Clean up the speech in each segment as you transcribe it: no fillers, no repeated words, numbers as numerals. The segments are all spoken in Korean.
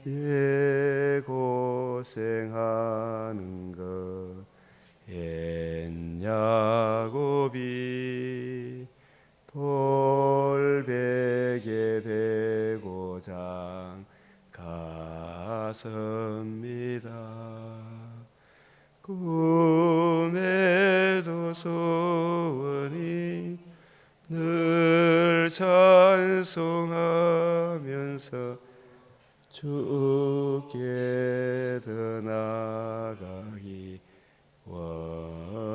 예 고생하는 것 옛 야곱이 돌베개 베고장 갔습니다. 꿈에도 소원이 늘 찬송하면서 주께 더 나아가기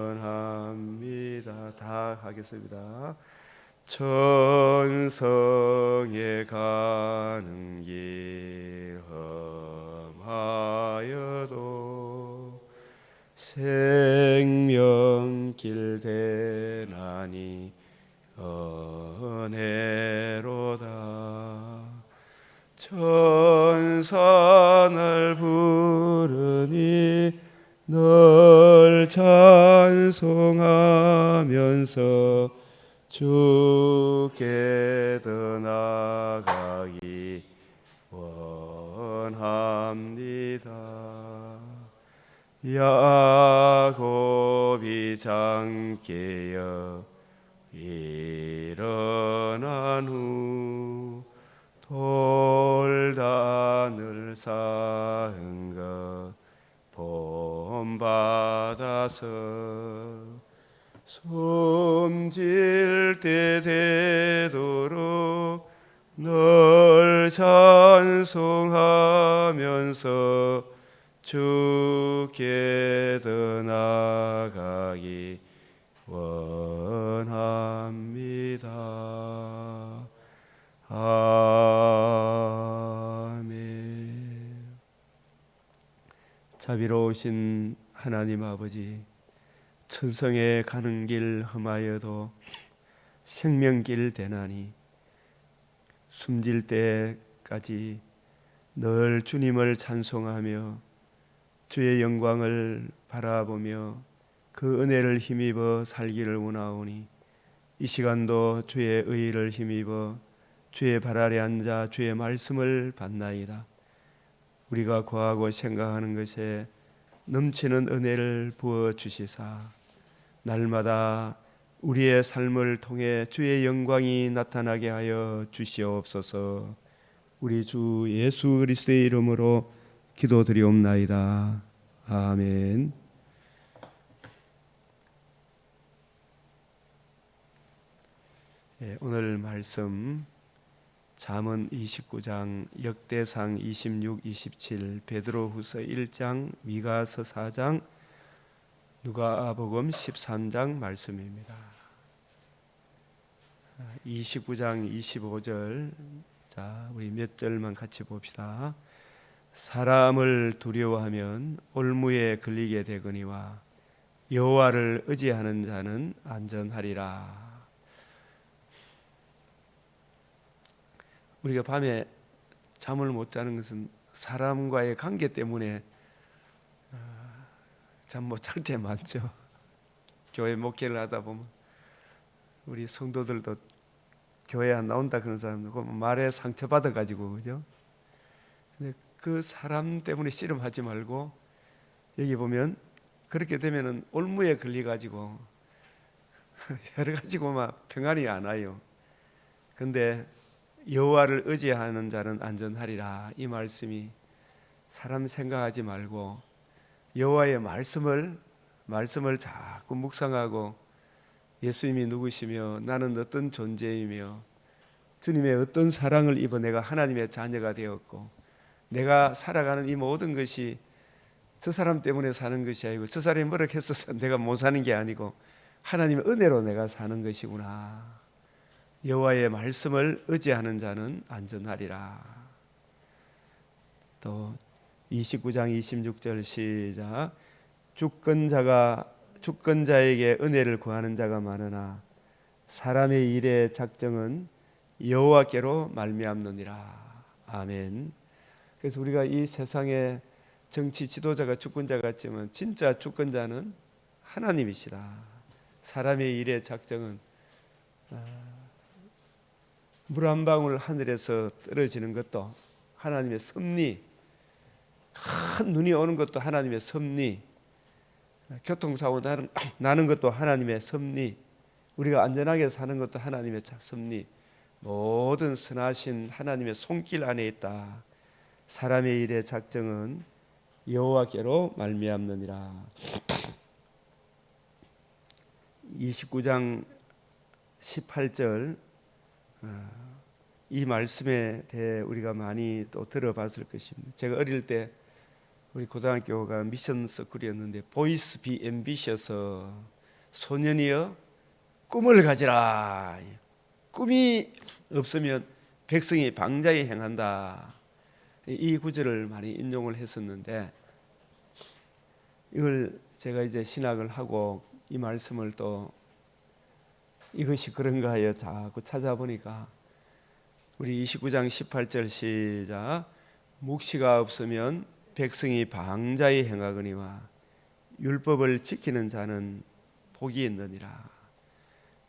원합니다. 다 하겠습니다. 천성에 가는 길 험하여도 생명길 대나니 은혜로다. 천사 날 부르니 널 찬송하면서 주께 더 나아가기 원합니다. 야곱이 잠깨어 일어난 후 돌단을 쌓은 것 본받아서 숨질 때 되도록 널 찬송하면서 주께 더 나아가기 원합니다. 아멘. 자비로우신 하나님 아버지, 천성에 가는 길 험하여도 생명길 되나니 숨질 때까지 늘 주님을 찬송하며 주의 영광을 바라보며 그 은혜를 힘입어 살기를 원하오니 이 시간도 주의 의를 힘입어 주의 발 아래 앉아 주의 말씀을 받나이다. 우리가 구하고 생각하는 것에 넘치는 은혜를 부어 주시사 날마다 우리의 삶을 통해 주의 영광이 나타나게 하여 주시옵소서. 우리 주 예수 그리스도의 이름으로 기도드리옵나이다. 아멘. 오늘 말씀 잠언 29장, 역대상 26, 27, 베드로후서 1장, 미가서 4장, 누가복음 13장 말씀입니다. 29장 25절, 자 우리 몇 절만 같이 봅시다. 사람을 두려워하면 올무에 걸리게 되거니와 여호와를 의지하는 자는 안전하리라. 우리가 밤에 잠을 못 자는 것은 사람과의 관계 때문에 잠 못 잘 때 많죠. 교회 목회를 하다 보면 우리 성도들도 교회 안 나온다 그런 사람들 말에 상처받아 가지고 그죠? 근데 그 사람 때문에 씨름하지 말고 여기 보면 그렇게 되면은 올무에 걸려 가지고 여러 가지고 막 평안이 안 와요. 근데 여호와를 의지하는 자는 안전하리라. 이 말씀이 사람 생각하지 말고 여호와의 말씀을 자꾸 묵상하고 예수님이 누구시며 나는 어떤 존재이며 주님의 어떤 사랑을 입어 내가 하나님의 자녀가 되었고 내가 살아가는 이 모든 것이 저 사람 때문에 사는 것이 아니고 저 사람이 뭐라 했어서 내가 못 사는 게 아니고 하나님의 은혜로 내가 사는 것이구나. 여호와의 말씀을 의지하는 자는 안전하리라. 또 29장 26절 시작. 주권자에게 은혜를 구하는 자가 많으나 사람의 일의 작정은 여호와께로 말미암느니라. 아멘. 그래서 우리가 이 세상에 정치 지도자가 주권자 같지만 진짜 주권자는 하나님이시다. 사람의 일의 작정은 물 한 방울 하늘에서 떨어지는 것도 하나님의 섭리, 큰 눈이 오는 것도 하나님의 섭리, 교통사고 나는 것도 하나님의 섭리, 우리가 안전하게 사는 것도 하나님의 섭리, 모든 선하신 하나님의 손길 안에 있다. 사람의 일의 작정은 여호와께로 말미암느니라. 29장 18절 이 말씀에 대해 우리가 많이 또 들어봤을 것입니다. 제가 어릴 때 우리 고등학교가 미션 서클이었는데 보이스 비 앰비셔서 소년이여 꿈을 가지라. 꿈이 없으면 백성이 방자에 행한다. 이 구절을 많이 인용을 했었는데 이걸 제가 이제 신학을 하고 이 말씀을 또 이것이 그런가 하여 자꾸 찾아보니까 우리 29장 18절 시작 묵시가 없으면 백성이 방자에 행하거니와 율법을 지키는 자는 복이 있느니라.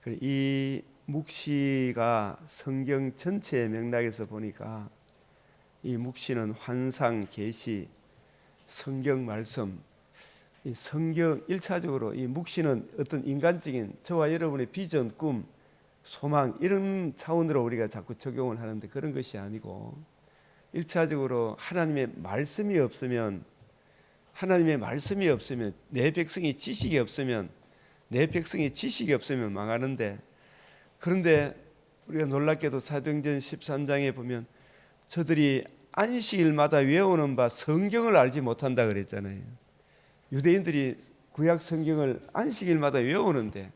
이 묵시가 성경 전체의 맥락에서 보니까 이 묵시는 환상, 계시, 성경 말씀, 이 성경 1차적으로 이 묵시는 어떤 인간적인 저와 여러분의 비전, 꿈, 소망 이런 차원으로 우리가 자꾸 적용을 하는데 그런 것이 아니고 1차적으로 하나님의 말씀이 없으면 내 백성이 지식이 없으면 망하는데 그런데 우리가 놀랍게도 사도행전 13장에 보면 저들이 안식일마다 외우는 바 성경을 알지 못한다 그랬잖아요. 유대인들이 구약 성경을 안식일마다 외우는데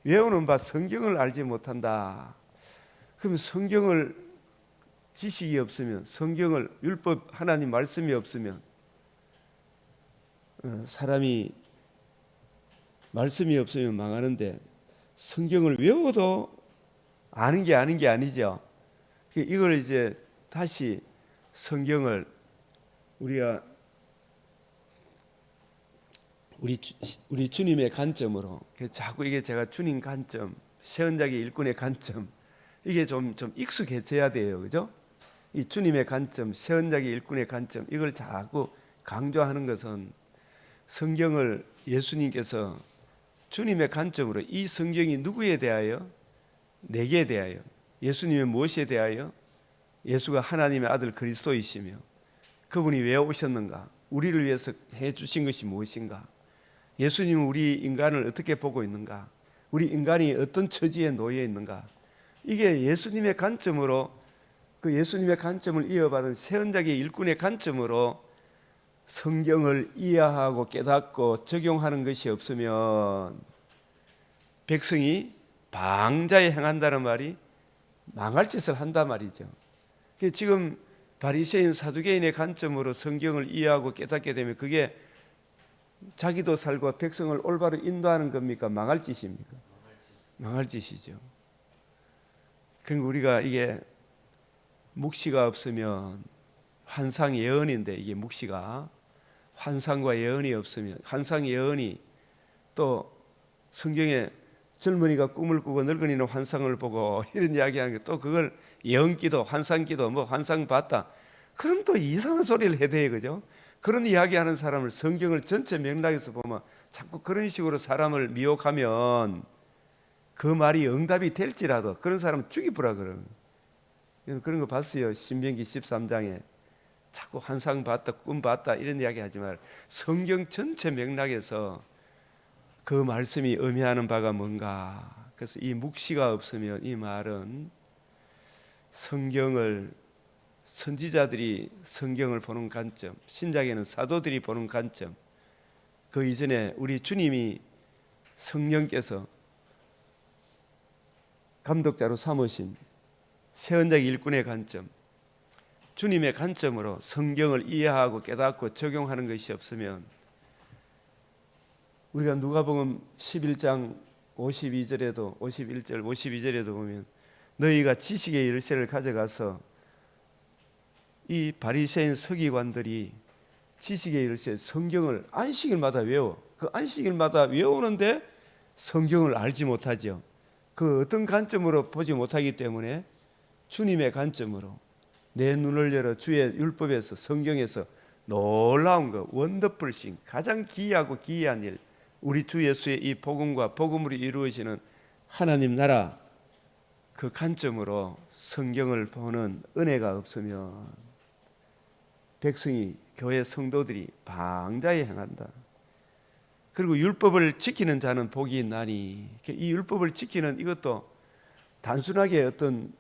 외우는 바 성경을 알지 못한다. 그럼 성경을 지식이 없으면 성경을 율법 하나님 말씀이 없으면 사람이 말씀이 없으면 망하는데 성경을 외워도 아는 게 아니죠. 이걸 이제 다시 성경을 우리가 우리 주님의 관점으로 자꾸 이게 제가 주님 관점, 세언자기 일꾼의 관점 이게 좀 익숙해져야 돼요, 그죠? 이 주님의 관점, 세언자기 일꾼의 관점 이걸 자꾸 강조하는 것은 성경을 예수님께서 주님의 관점으로 이 성경이 누구에 대하여? 내게 대하여. 예수님의 무엇에 대하여? 예수가 하나님의 아들 그리스도이시며 그분이 왜 오셨는가? 우리를 위해서 해주신 것이 무엇인가? 예수님은 우리 인간을 어떻게 보고 있는가? 우리 인간이 어떤 처지에 놓여 있는가? 이게 예수님의 관점으로 그 예수님의 관점을 이어받은 세언자기 일꾼의 관점으로 성경을 이해하고 깨닫고 적용하는 것이 없으면 백성이 방자에 행한다는 말이 망할 짓을 한단 말이죠. 지금 바리새인 사두개인의 관점으로 성경을 이해하고 깨닫게 되면 그게 자기도 살고 백성을 올바로 인도하는 겁니까? 망할 짓입니까? 망할 짓이죠. 그러니까 우리가 이게 묵시가 없으면 환상 예언인데 이게 묵시가 환상과 예언이 없으면 환상 예언이 또 성경에 젊은이가 꿈을 꾸고 늙은이는 환상을 보고 이런 이야기하는 게 또 그걸 예언기도 환상기도 뭐 환상 봤다 그럼 또 이상한 소리를 해대요, 그죠? 그런 이야기하는 사람을 성경을 전체 맥락에서 보면 자꾸 그런 식으로 사람을 미혹하면 그 말이 응답이 될지라도 그런 사람은 죽이부라 그러는 그런 거 봤어요. 신명기 13장에 자꾸 환상 봤다 꿈 봤다 이런 이야기 하지 말고 성경 전체 맥락에서 그 말씀이 의미하는 바가 뭔가. 그래서 이 묵시가 없으면 이 말은 성경을 선지자들이 성경을 보는 관점, 신약에는 사도들이 보는 관점, 그 이전에 우리 주님이 성령께서 감독자로 삼으신 세언자기 일꾼의 관점, 주님의 관점으로 성경을 이해하고 깨닫고 적용하는 것이 없으면 우리가 누가복음 11장 52절에도 51절 52절에도 보면 너희가 지식의 열쇠를 가져가서 이 바리새인 서기관들이 지식의 열쇠 성경을 안식일마다 외워. 그 안식일마다 외우는데 성경을 알지 못하죠. 그 어떤 관점으로 보지 못하기 때문에 주님의 관점으로 내 눈을 열어 주의 율법에서 성경에서 놀라운 거, 원더풀 싱, 가장 기이하고 기이한 일, 우리 주 예수의 이 복음과 복음으로 이루어지는 하나님 나라, 그 관점으로 성경을 보는 은혜가 없으면 백성이, 교회 성도들이 방자히 행한다. 그리고 율법을 지키는 자는 복이 있나니, 이 율법을 지키는 이것도 단순하게 어떤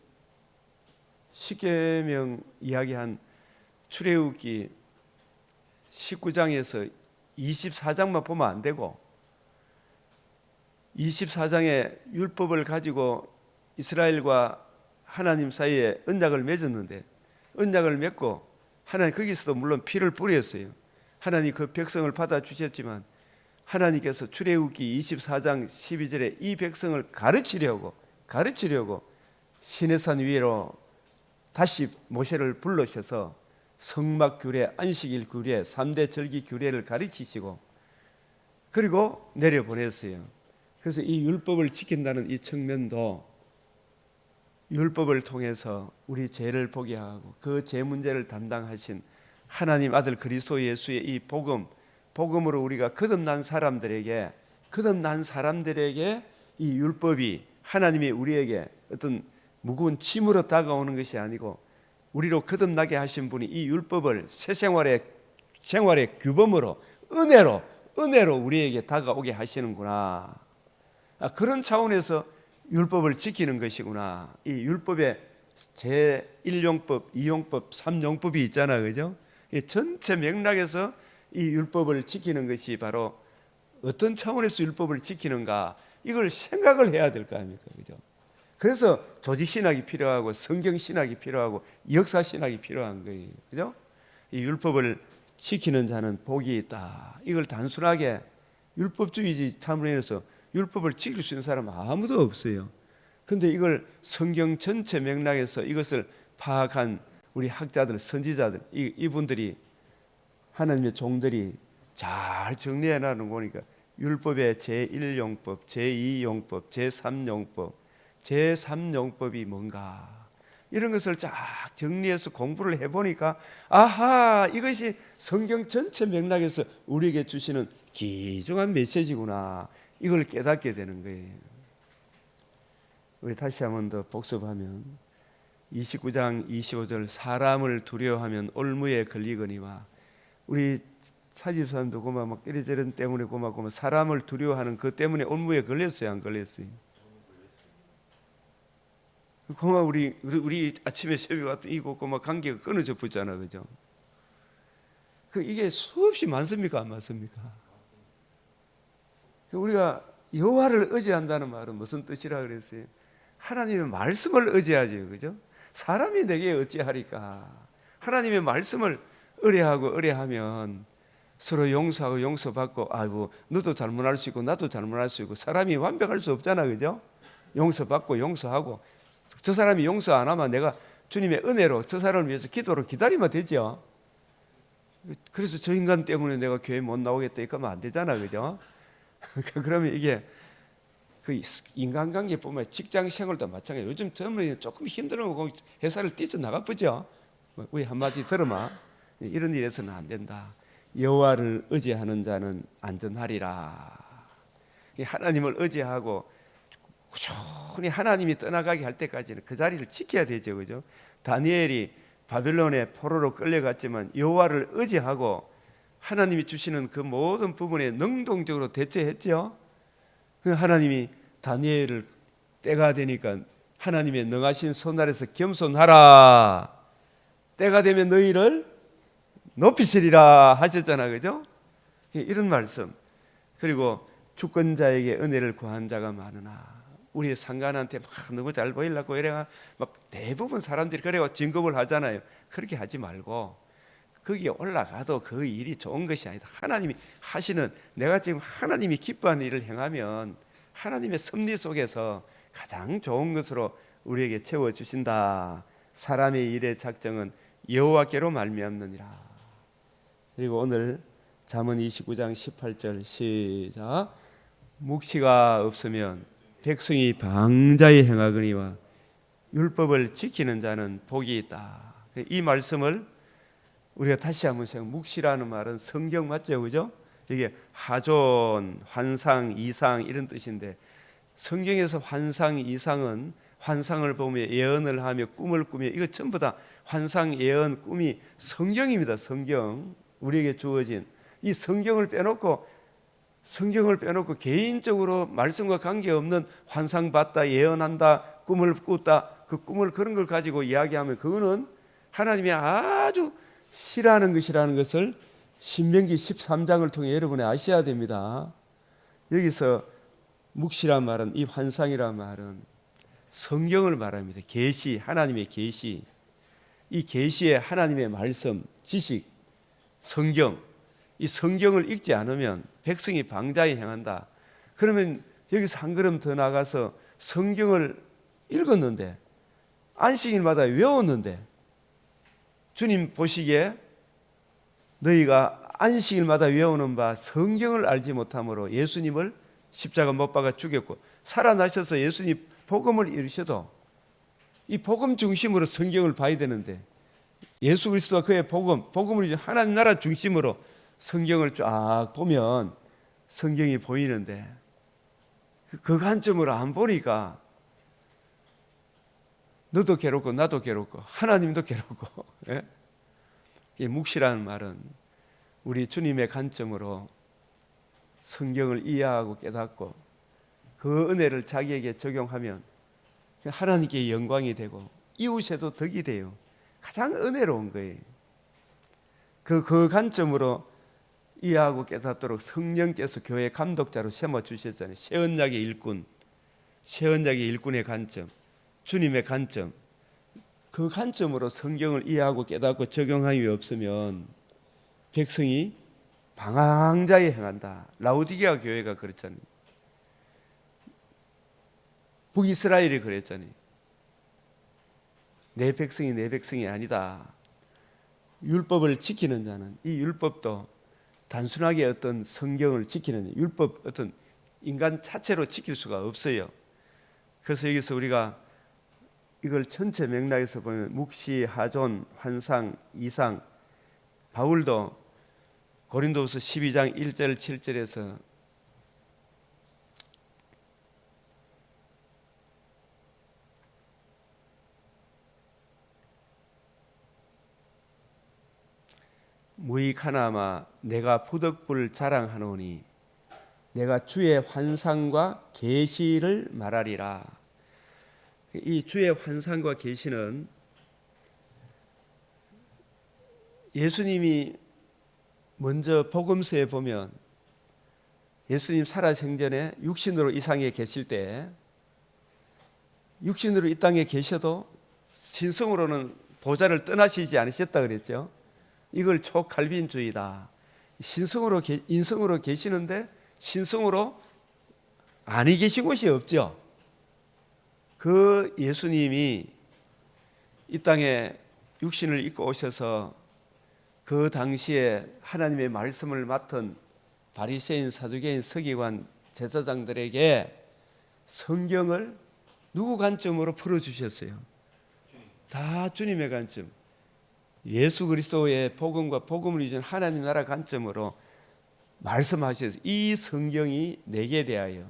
십계명 이야기한 출애굽기 19장에서 24장만 보면 안 되고, 24장의 율법을 가지고 이스라엘과 하나님 사이에 언약을 맺었는데, 언약을 맺고 하나님 거기서도 물론 피를 뿌렸어요. 하나님 그 백성을 받아주셨지만 하나님께서 출애굽기 24장 12절에 이 백성을 가르치려고 시내산 위로 다시 모세를 불러셔서 성막 규례, 안식일 규례, 3대 절기 규례를 가르치시고 그리고 내려보냈어요. 그래서 이 율법을 지킨다는 이 측면도 율법을 통해서 우리 죄를 보게 하고 그 죄 문제를 담당하신 하나님 아들 그리스도 예수의 이 복음으로 우리가 거듭난 사람들에게 이 율법이 하나님이 우리에게 어떤 무거운 짐으로 다가오는 것이 아니고, 우리로 거듭나게 하신 분이 이 율법을 새 생활의 규범으로 은혜로 우리에게 다가오게 하시는구나. 그런 차원에서 율법을 지키는 것이구나. 이 율법의 제1용법, 2용법, 3용법이 있잖아, 그죠? 이 전체 맥락에서 이 율법을 지키는 것이 바로 어떤 차원에서 율법을 지키는가, 이걸 생각을 해야 될 거 아닙니까, 그죠? 그래서 조지신학이 필요하고 성경신학이 필요하고 역사신학이 필요한 거예요, 그죠? 이 율법을 지키는 자는 복이 있다. 이걸 단순하게 율법주의 차원에서 율법을 지킬 수 있는 사람 아무도 없어요. 근데 이걸 성경 전체 맥락에서 이것을 파악한 우리 학자들, 선지자들, 이분들이, 하나님의 종들이 잘 정리해 놔는 거니까 율법의 제1용법, 제2용법, 제3용법, 제3용법이 뭔가, 이런 것을 쫙 정리해서 공부를 해보니까 아하, 이것이 성경 전체 맥락에서 우리에게 주시는 귀중한 메시지구나, 이걸 깨닫게 되는 거예요. 우리 다시 한번 더 복습하면 29장 25절, 사람을 두려워하면 올무에 걸리거니와, 우리 차집사람도 고마 막 이래저래 때문에 고마 사람을 두려워하는 그 때문에 올무에 걸렸어요, 안 걸렸어요? 고마 우리 아침에 새벽에 왔다 이고 고마 관계가 끊어져 붙잖아, 그죠? 이게 수없이 많습니까, 안 많습니까? 우리가 여호와를 의지한다는 말은 무슨 뜻이라 그랬어요? 하나님의 말씀을 의지하죠, 그죠? 사람이 내게 어찌하리까? 하나님의 말씀을 의뢰하면 서로 용서하고 용서받고, 아이고 너도 잘못할 수 있고 나도 잘못할 수 있고, 사람이 완벽할 수 없잖아, 그죠? 용서받고 용서하고, 저 사람이 용서 안 하면 내가 주님의 은혜로 저 사람을 위해서 기도로 기다리면 되죠. 그래서 저 인간 때문에 내가 교회 못 나오겠다 이러면 안 되잖아, 그죠? 그러면 이게 그 인간관계뿐만 아니라 직장 생활도 마찬가지예요. 요즘 젊은이는 조금 힘든 거 회사를 뛰쳐나가 보죠. 우리 한마디 들어마, 이런 일에서는 안 된다. 여호와를 의지하는 자는 안전하리라. 하나님을 의지하고 꾸준히 하나님이 떠나가게 할 때까지는 그 자리를 지켜야 되죠, 그죠? 다니엘이 바벨론의 포로로 끌려갔지만 여호와를 의지하고 하나님이 주시는 그 모든 부분에 능동적으로 대처했죠. 하나님이 다니엘을 때가 되니까 하나님의 능하신 손 아래서 겸손하라, 때가 되면 너희를 높이시리라 하셨잖아, 그죠? 이런 말씀. 그리고 주권자에게 은혜를 구한 자가 많으나, 우리 상관한테 막 너무 잘 보이려고 이래가 막 대부분 사람들이 그래가 진급을 하잖아요. 그렇게 하지 말고 거기에 올라가도 그 일이 좋은 것이 아니다. 하나님이 하시는, 내가 지금 하나님이 기뻐하는 일을 행하면 하나님의 섭리 속에서 가장 좋은 것으로 우리에게 채워주신다. 사람의 일의 작정은 여호와께로 말미암느니라. 그리고 오늘 잠언 29장 18절 시작. 묵시가 없으면 백성이 방자히 행하거니와 율법을 지키는 자는 복이 있다. 이 말씀을 우리가 다시 한번 생각, 묵시라는 말은 성경 맞죠, 그죠? 이게 하존, 환상, 이상 이런 뜻인데 성경에서 환상, 이상은 환상을 보며 예언을 하며 꿈을 꾸며 이거 전부 다 환상, 예언, 꿈이 성경입니다. 성경 우리에게 주어진 이 성경을 빼놓고 개인적으로 말씀과 관계없는 환상 봤다, 예언한다, 꿈을 꿨다 그 꿈을 그런 걸 가지고 이야기하면 그거는 하나님이 아주 싫어하는 것이라는 것을 신명기 13장을 통해 여러분이 아셔야 됩니다. 여기서 묵시란 말은 이 환상이란 말은 성경을 말합니다. 계시, 하나님의 계시. 이 계시에 하나님의 말씀, 지식, 성경. 이 성경을 읽지 않으면 백성이 방자에 행한다. 그러면 여기서 한 걸음 더 나가서 성경을 읽었는데 안식일마다 외웠는데 주님 보시기에 너희가 안식일마다 외우는 바 성경을 알지 못함으로 예수님을 십자가 못 박아 죽였고 살아나셔서 예수님 복음을 이루셔도 이 복음 중심으로 성경을 봐야 되는데 예수 그리스도와 그의 복음을 이제 하나님 나라 중심으로 성경을 쫙 보면 성경이 보이는데 그 관점으로 안 보니까 너도 괴롭고 나도 괴롭고 하나님도 괴롭고 예? 이 묵시라는 말은 우리 주님의 관점으로 성경을 이해하고 깨닫고 그 은혜를 자기에게 적용하면 하나님께 영광이 되고 이웃에도 덕이 돼요. 가장 은혜로운 거예요. 그 관점으로 이해하고 깨닫도록 성령께서 교회 감독자로 세워주셨잖아요. 새 언약의 일꾼, 새 언약의 일꾼의 관점, 주님의 관점, 그 관점으로 성경을 이해하고 깨닫고 적용함이 없으면 백성이 방황자에 행한다. 라오디게아 교회가 그랬잖아요. 북이스라엘이 그랬잖아요. 내 백성이 아니다. 율법을 지키는 자는 이 율법도 단순하게 어떤 성경을 지키는 율법 어떤 인간 자체로 지킬 수가 없어요. 그래서 여기서 우리가 이걸 전체 맥락에서 보면 묵시, 하존, 환상, 이상 바울도 고린도후서 12장 1절 7절에서 무익하나마 내가 부덕불 자랑하노니 내가 주의 환상과 계시를 말하리라. 이 주의 환상과 계시는 예수님이 먼저 복음서에 보면 예수님 살아생전에 육신으로 이 상에 계실 때 육신으로 이 땅에 계셔도 신성으로는 보좌를 떠나시지 않으셨다 그랬죠. 이걸 초칼빈주의다. 신성으로 인성으로 계시는데 신성으로 아니 계신 곳이 없죠. 그 예수님이 이 땅에 육신을 입고 오셔서 그 당시에 하나님의 말씀을 맡은 바리새인, 사두개인, 서기관, 제사장들에게 성경을 누구 관점으로 풀어주셨어요? 다 주님의 관점, 예수 그리스도의 복음과 복음을 이룬 하나님 나라 관점으로 말씀하셨어요. 이 성경이 내게 대하여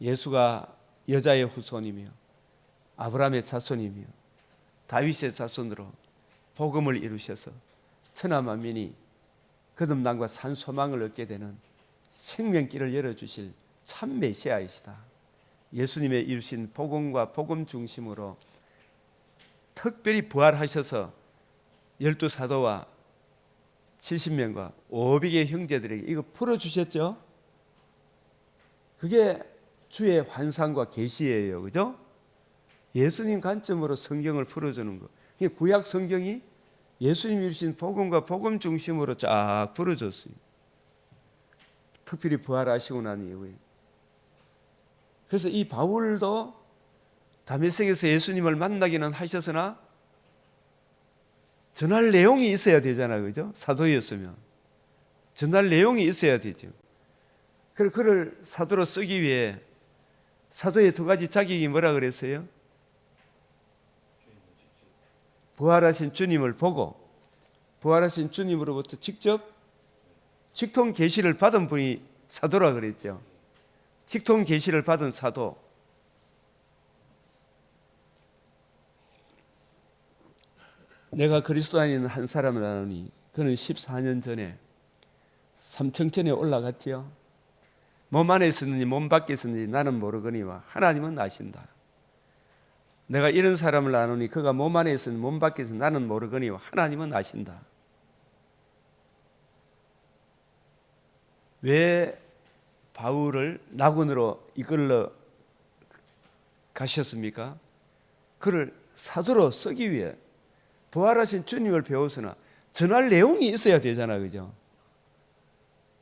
예수가 여자의 후손이며 아브라함의 자손이며 다윗의 자손으로 복음을 이루셔서 천하 만민이 거듭남과 산 소망을 얻게 되는 생명길을 열어주실 참 메시아이시다. 예수님의 이루신 복음과 복음 중심으로 특별히 부활하셔서 12사도와 70명과 500의 형제들에게 이거 풀어주셨죠. 그게 주의 환상과 계시예요. 그죠? 예수님 관점으로 성경을 풀어주는 거. 구약 성경이 예수님이 이루신 복음과 복음 중심으로 쫙 풀어줬어요. 특별히 부활하시고 난 이후에. 그래서 이 바울도 다메섹에서 예수님을 만나기는 하셨으나 전할 내용이 있어야 되잖아요. 그죠? 사도였으면 전할 내용이 있어야 되죠. 그래서 그를 사도로 쓰기 위해 사도의 두 가지 자격이 뭐라 그랬어요? 부활하신 주님을 보고 부활하신 주님으로부터 직접 직통 계시를 받은 분이 사도라 그랬죠. 직통 계시를 받은 사도. 내가 그리스도 안에 한 사람을 아노니 그는 14년 전에 삼청천에 올라갔지요. 몸 안에 있었는지 몸 밖에 있었는지 나는 모르거니와 하나님은 아신다. 내가 이런 사람을 아노니 그가 몸 안에 있었는지 몸 밖에 있었는지 나는 모르거니와 하나님은 아신다. 왜 바울을 낙원으로 이끌러 가셨습니까? 그를 사도로 쓰기 위해. 부활하신 주님을 배워서나 전할 내용이 있어야 되잖아, 그죠?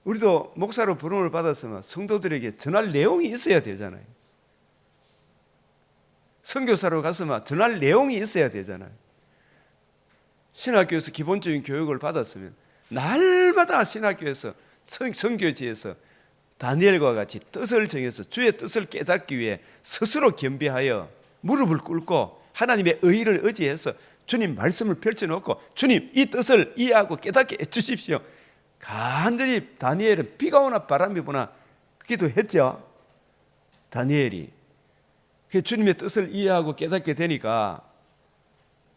우리도 목사로 부름을 받았으면 성도들에게 전할 내용이 있어야 되잖아요. 선교사로 갔으면 전할 내용이 있어야 되잖아요. 신학교에서 기본적인 교육을 받았으면 날마다 신학교에서 선교지에서 다니엘과 같이 뜻을 정해서 주의 뜻을 깨닫기 위해 스스로 겸비하여 무릎을 꿇고 하나님의 의를 의지해서 주님 말씀을 펼쳐놓고 주님 이 뜻을 이해하고 깨닫게 해주십시오. 간절히 다니엘은 비가 오나 바람이 부나 기도했죠. 다니엘이 주님의 뜻을 이해하고 깨닫게 되니까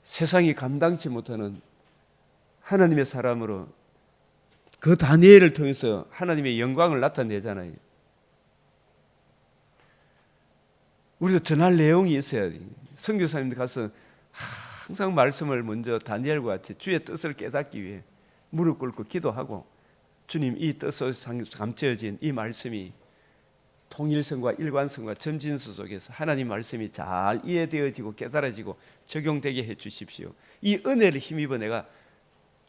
세상이 감당치 못하는 하나님의 사람으로 그 다니엘을 통해서 하나님의 영광을 나타내잖아요. 우리도 전할 내용이 있어야 돼요. 선교사님들 가서 항상 말씀을 먼저 다니엘과 같이 주의 뜻을 깨닫기 위해 무릎 꿇고 기도하고 주님 이 뜻으로 감춰진 이 말씀이 통일성과 일관성과 점진수 속에서 하나님 말씀이 잘 이해되어지고 깨달아지고 적용되게 해 주십시오. 이 은혜를 힘입어 내가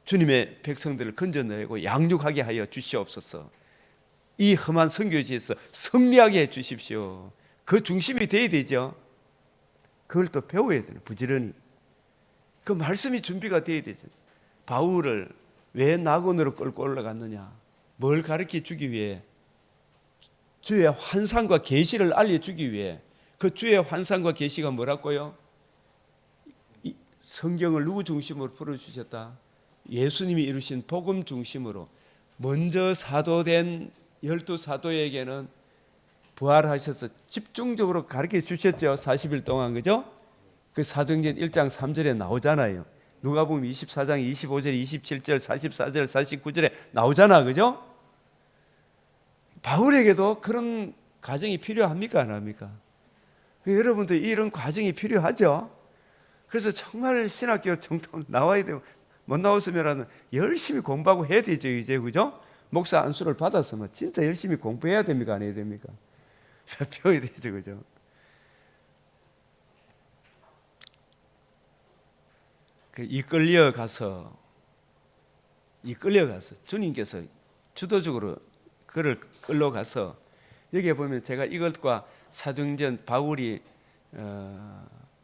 주님의 백성들을 건져내고 양육하게 하여 주시옵소서. 이 험한 선교지에서 승리하게 해 주십시오. 그 중심이 되어야 되죠. 그걸 또 배워야 되는 부지런히. 그 말씀이 준비가 되어야 되죠. 바울을 왜 낙원으로 끌고 올라갔느냐? 뭘 가르쳐 주기 위해? 주의 환상과 계시를 알려주기 위해. 그 주의 환상과 계시가 뭐라고요? 성경을 누구 중심으로 풀어주셨다? 예수님이 이루신 복음 중심으로 먼저 사도된 12사도에게는 부활하셔서 집중적으로 가르쳐 주셨죠. 40일 동안, 그죠? 그 사도행전 1장 3절에 나오잖아요. 누가복음 24장 25절, 27절, 44절, 49절에 나오잖아, 그죠? 바울에게도 그런 과정이 필요합니까, 안 합니까? 여러분들 이런 과정이 필요하죠. 그래서 정말 신학교 정통 나와야 되고 못 나왔으면 열심히 공부하고 해야 되죠, 이제, 그죠? 목사 안수를 받았으면 진짜 열심히 공부해야 됩니까, 안 해야 됩니까? 배워야 되죠, 그죠? 이끌려 가서 주님께서 주도적으로 그를 끌러가서 여기에 보면 제가 이것과 사도행전 바울이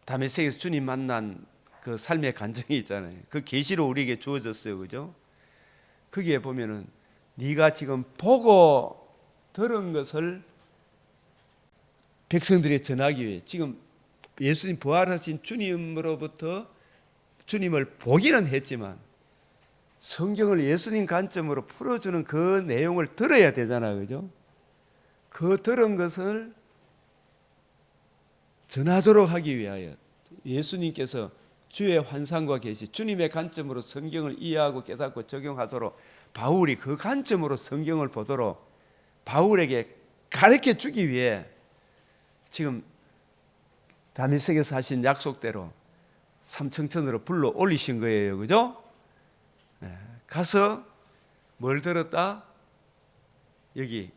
다메섹에서 주님 만난 그 삶의 간증이 있잖아요. 그 계시로 우리에게 주어졌어요, 그죠? 거기에 보면은 네가 지금 보고 들은 것을 백성들에 전하기 위해 지금 예수님 부활하신 주님으로부터 주님을 보기는 했지만 성경을 예수님 관점으로 풀어주는 그 내용을 들어야 되잖아요, 그죠? 그 들은 것을 전하도록 하기 위하여 예수님께서 주의 환상과 계시, 주님의 관점으로 성경을 이해하고 깨닫고 적용하도록 바울이 그 관점으로 성경을 보도록 바울에게 가르쳐 주기 위해 지금 다메섹에서 하신 약속대로 삼청천으로 불러 올리신 거예요, 그죠? 가서 뭘 들었다? 여기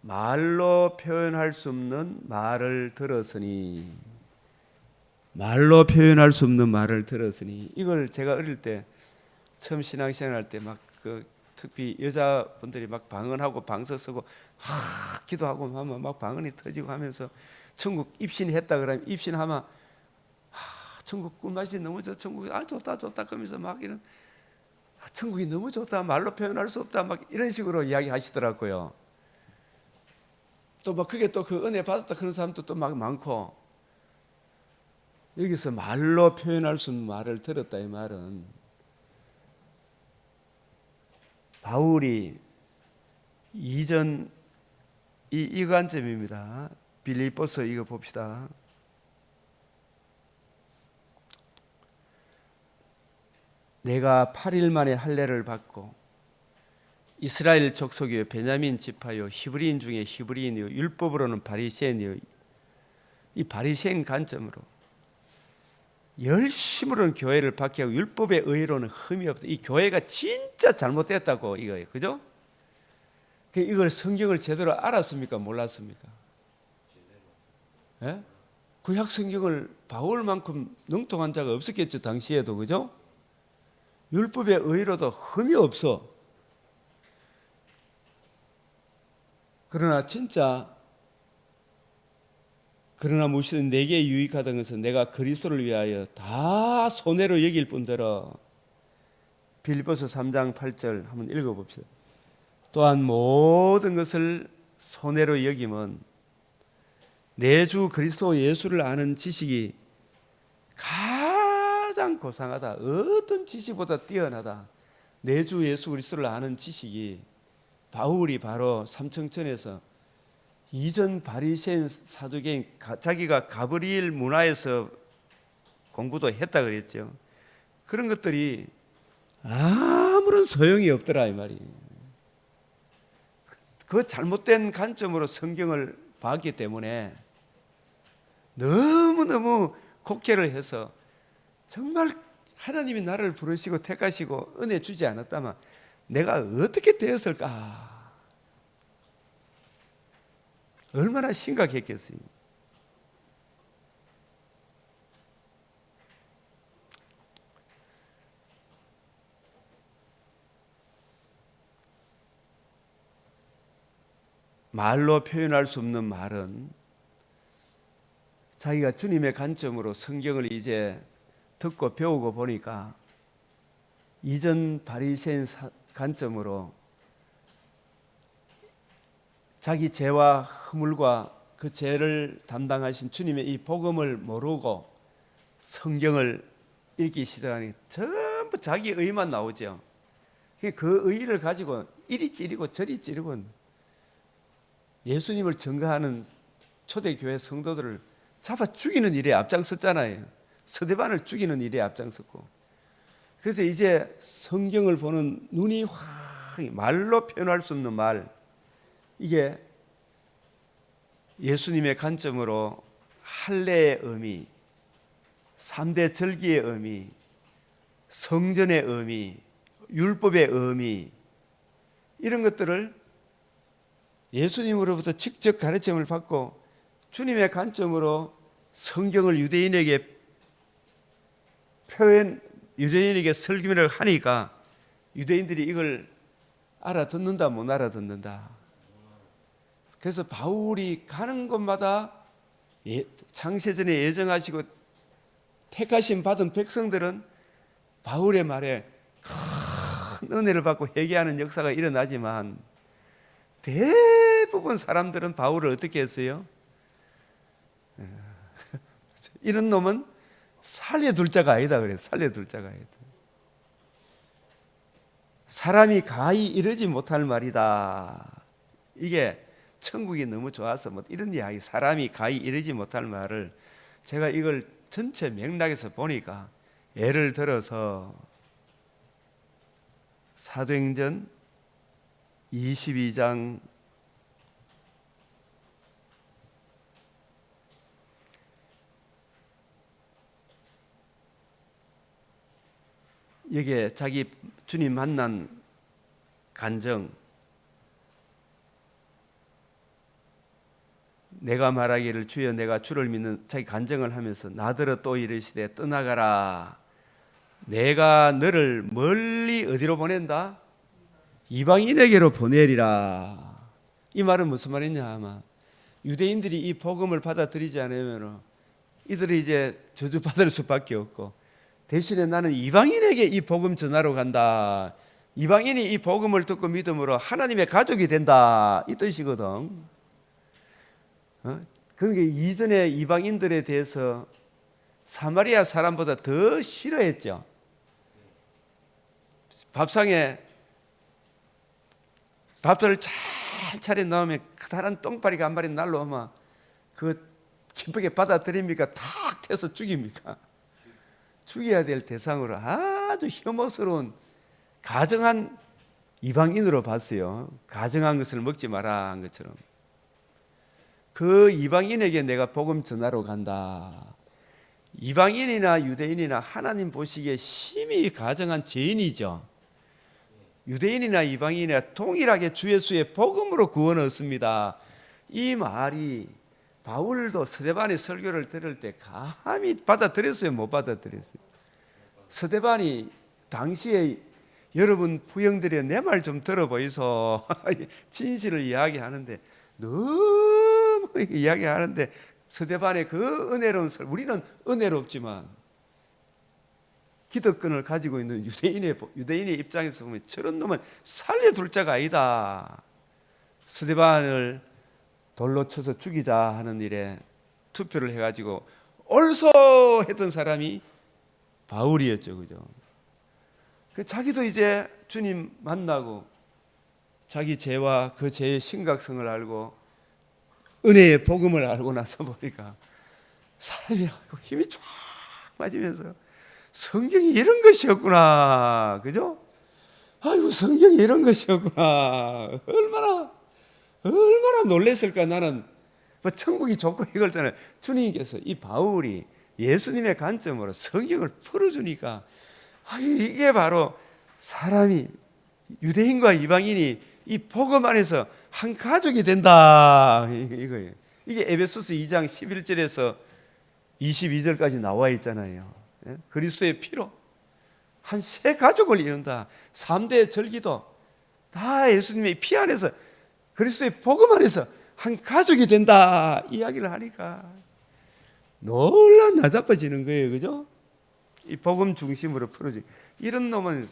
말로 표현할 수 없는 말을 들었으니, 말로 표현할 수 없는 말을 들었으니, 이걸 제가 어릴 때 처음 신앙생활 할 때 막 특히 여자분들이 막 방언하고 방서 쓰고 기도하고 하면 막 방언이 터지고 하면서 천국 입신했다 그러면 입신하면 천국 꿀맛이 너무 좋아, 천국이 좋다 그러면서 막 이런 천국이 너무 좋다, 말로 표현할 수 없다, 막 이런 식으로 이야기하시더라고요. 또 막 그게 또 그 은혜 받았다 그런 사람도 또 막 많고, 여기서 말로 표현할 수 없는 말을 들었다 이 말은 바울이 이전 이 관점입니다. 빌립보서 이거 봅시다. 내가 8일 만에 할례를 받고 이스라엘 족속이요 베냐민 지파요 히브리인 중에 히브리인이요 율법으로는 바리새인이요, 이 바리새인 관점으로 열심으로는 교회를 박해하고 율법의 의로는 흠이 없다. 이 교회가 진짜 잘못됐다고 이거예요. 그죠? 이걸 성경을 제대로 알았습니까? 몰랐습니까? 예? 구약 성경을 바울만큼 능통한 자가 없었겠죠. 당시에도. 그죠? 율법의 의로도 흠이 없어. 그러나 무엇이든 내게 유익하던 것은 내가 그리스도를 위하여 다 손해로 여길 뿐더러, 빌립보서 3장 8절 한번 읽어봅시다. 또한 모든 것을 손해로 여김은 내 주 그리스도 예수를 아는 지식이 가장 고상하다. 어떤 지식보다 뛰어나다. 내 주 예수 그리스도를 아는 지식이, 바울이 바로 삼청천에서 이전 바리새인 사두개인 자기가 가브리엘 문화에서 공부도 했다 그랬죠. 그런 것들이 아무런 소용이 없더라 이 말이. 그 잘못된 관점으로 성경을 봤기 때문에 너무너무 곡해를 해서 정말 하나님이 나를 부르시고 택하시고 은혜 주지 않았다면 내가 어떻게 되었을까? 얼마나 심각했겠어요. 말로 표현할 수 없는 말은, 자기가 주님의 관점으로 성경을 이제 듣고 배우고 보니까 이전 바리새인 관점으로 자기 죄와 허물과 그 죄를 담당하신 주님의 이 복음을 모르고 성경을 읽기 시작하니 전부 자기 의만 나오죠. 그 의를 가지고 이리 찌르고 저리 찌르고 예수님을 증거하는 초대교회 성도들을 잡아 죽이는 일에 앞장섰잖아요. 스데반을 죽이는 일에 앞장섰고. 그래서 이제 성경을 보는 눈이 확, 말로 표현할 수 없는 말, 이게 예수님의 관점으로 할례의 의미, 3대 절기의 의미, 성전의 의미, 율법의 의미, 이런 것들을 예수님으로부터 직접 가르침을 받고 주님의 관점으로 성경을 유대인에게 설교를 하니까 유대인들이 이걸 알아듣는다 못 알아듣는다. 그래서 바울이 가는 곳마다 창세전에 예정하시고 택하심 받은 백성들은 바울의 말에 큰 은혜를 받고 회개하는 역사가 일어나지만 대부분 사람들은 바울을 어떻게 했어요? 이런 놈은 살려둘 자가 아니다 그래요. 살려둘 자가 아니다. 사람이 가히 이르지 못할 말이다. 이게 천국이 너무 좋아서 뭐 이런 이야기, 사람이 가히 이르지 못할 말을 제가 이걸 전체 맥락에서 보니까, 예를 들어서 사도행전 22장 여기에 자기 주님 만난 간증, 내가 말하기를 주여 내가 주를 믿는, 자기 간증을 하면서 나더러 또 이르시되 떠나가라, 내가 너를 멀리 어디로 보낸다? 이방인에게로 보내리라. 이 말은 무슨 말이냐 하면, 유대인들이 이 복음을 받아들이지 않으면 이들이 이제 저주받을 수밖에 없고, 대신에 나는 이방인에게 이 복음 전하러 간다. 이방인이 이 복음을 듣고 믿음으로 하나님의 가족이 된다, 이 뜻이거든. 그러니까 이전에 이방인들에 대해서 사마리아 사람보다 더 싫어했죠. 밥상에 밥을 잘 차려 나오면 커다란 똥파리가 한 마리 날라오면 그 기쁘게 받아들입니까? 탁 튀어서 죽입니까? 죽여야 될 대상으로 아주 혐오스러운 가정한 이방인으로 봤어요. 가정한 것을 먹지 마라 한 것처럼. 그 이방인에게 내가 복음 전하러 간다. 이방인이나 유대인이나 하나님 보시기에 심히 가정한 죄인이죠. 유대인이나 이방인이나 동일하게 주 예수의 복음으로 구원을 얻습니다. 이 말이 바울도 스데반의 설교를 들을 때 감히 받아들였어요? 못 받아들였어요? 스데반이 당시에 여러분 부형들이 내 말 좀 들어보이소 진실을 이야기하는데 너무 이야기하는데 스데반의 그 은혜로운 우리는 은혜롭지만 기득권을 가지고 있는 유대인의 입장에서 보면 저런 놈은 살려둘 자가 아니다. 스데반을 돌로 쳐서 죽이자 하는 일에 투표를 해가지고 옳소 했던 사람이 바울이었죠, 그죠? 자기도 이제 주님 만나고 자기 죄와 그 죄의 심각성을 알고 은혜의 복음을 알고 나서 보니까 사람이 힘이 쫙 빠지면서 성경이 이런 것이었구나, 그죠? 아이고 성경이 이런 것이었구나. 얼마나 놀랬을까. 나는 뭐 천국이 좋고 이걸 때는 주님께서 이 바울이 예수님의 관점으로 성경을 풀어주니까 이게 바로 사람이 유대인과 이방인이 이 복음 안에서 한 가족이 된다 이거예요. 이게 에베소서 2장 11절에서 22절까지 나와 있잖아요. 그리스도의 피로 한 세 가족을 이룬다. 3대 절기도 다 예수님의 피 안에서 그리스도의 복음 안에서 한 가족이 된다 이야기를 하니까 놀라 나자빠지는 거예요, 그죠? 이 복음 중심으로 풀어지. 이런 놈은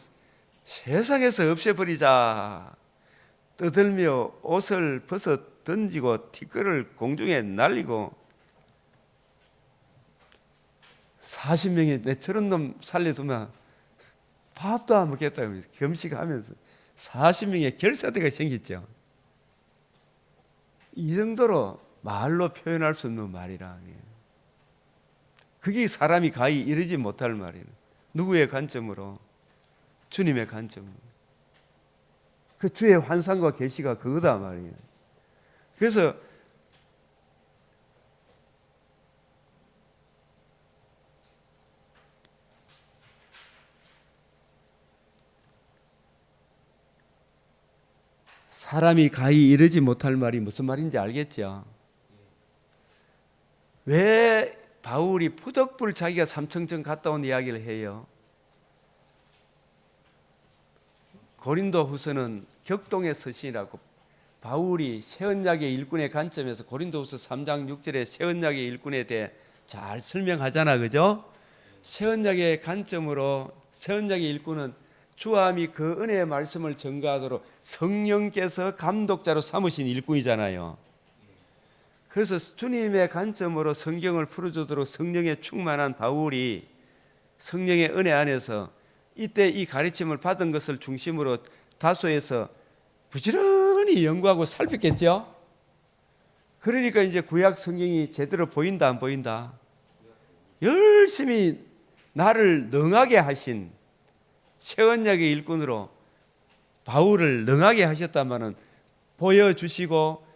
세상에서 없애버리자. 떠들며 옷을 벗어 던지고 티끌을 공중에 날리고 40명이 내 저런 놈 살려두면 밥도 안 먹겠다 겸식하면서 40명의 결사대가 생겼죠. 이 정도로 말로 표현할 수 없는 말이라. 그게 사람이 가히 이르지 못할 말이에요. 누구의 관점으로? 주님의 관점으로. 그 주의 환상과 계시가 그거다 말이에요. 그래서 사람이 가히 이르지 못할 말이 무슨 말인지 알겠죠? 왜 바울이 푸덕불 자기가 삼청천 갔다 온 이야기를 해요? 고린도 후서는 격동의 서신이라고 바울이 새언약의 일꾼의 관점에서 고린도 후서 3장 6절에 새언약의 일꾼에 대해 잘 설명하잖아, 그죠? 새언약의 관점으로 새언약의 일꾼은 주함이 그 은혜의 말씀을 전가하도록 성령께서 감독자로 삼으신 일꾼이잖아요. 그래서 주님의 관점으로 성경을 풀어주도록 성령에 충만한 바울이 성령의 은혜 안에서 이때 이 가르침을 받은 것을 중심으로 다소에서 부지런히 연구하고 살폈겠죠. 그러니까 이제 구약 성경이 제대로 보인다 안 보인다? 열심히 나를 능하게 하신 새언약의 일꾼으로 바울을 능하게 하셨다마는 보여주시고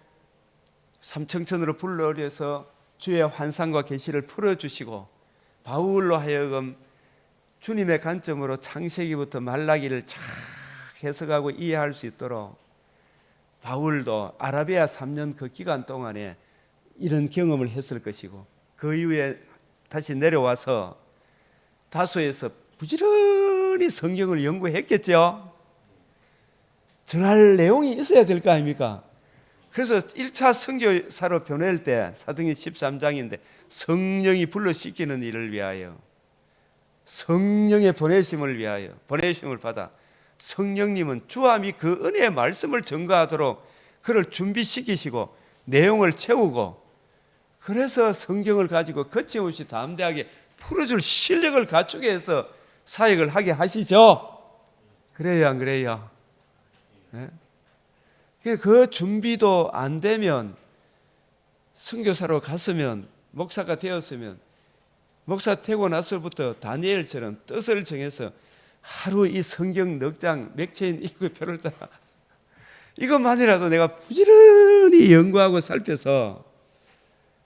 삼청천으로 불러올려서 주의 환상과 계시를 풀어주시고 바울로 하여금 주님의 관점으로 창세기부터 말라기를 쫙 해석하고 이해할 수 있도록 바울도 아라비아 3년 그 기간 동안에 이런 경험을 했을 것이고 그 이후에 다시 내려와서 다소에서 부지런히 성경을 연구했겠죠. 전할 내용이 있어야 될 거 아닙니까? 그래서 1차 선교사로 보낼 때 사도행전 13장인데 성령이 불러시키는 일을 위하여 성령의 보내심을 위하여 보내심을 받아 성령님은 주함이 그 은혜의 말씀을 전가하도록 그를 준비시키시고 내용을 채우고 그래서 성경을 가지고 거침없이 담대하게 풀어줄 실력을 갖추게 해서 사역을 하게 하시죠. 그래요 안 그래요? 네? 그 준비도 안 되면 선교사로 갔으면 목사가 되었으면 목사 되고 나서부터 다니엘처럼 뜻을 정해서 하루 이 성경 넉 장 맥체인 7표를 따라 이것만이라도 내가 부지런히 연구하고 살펴서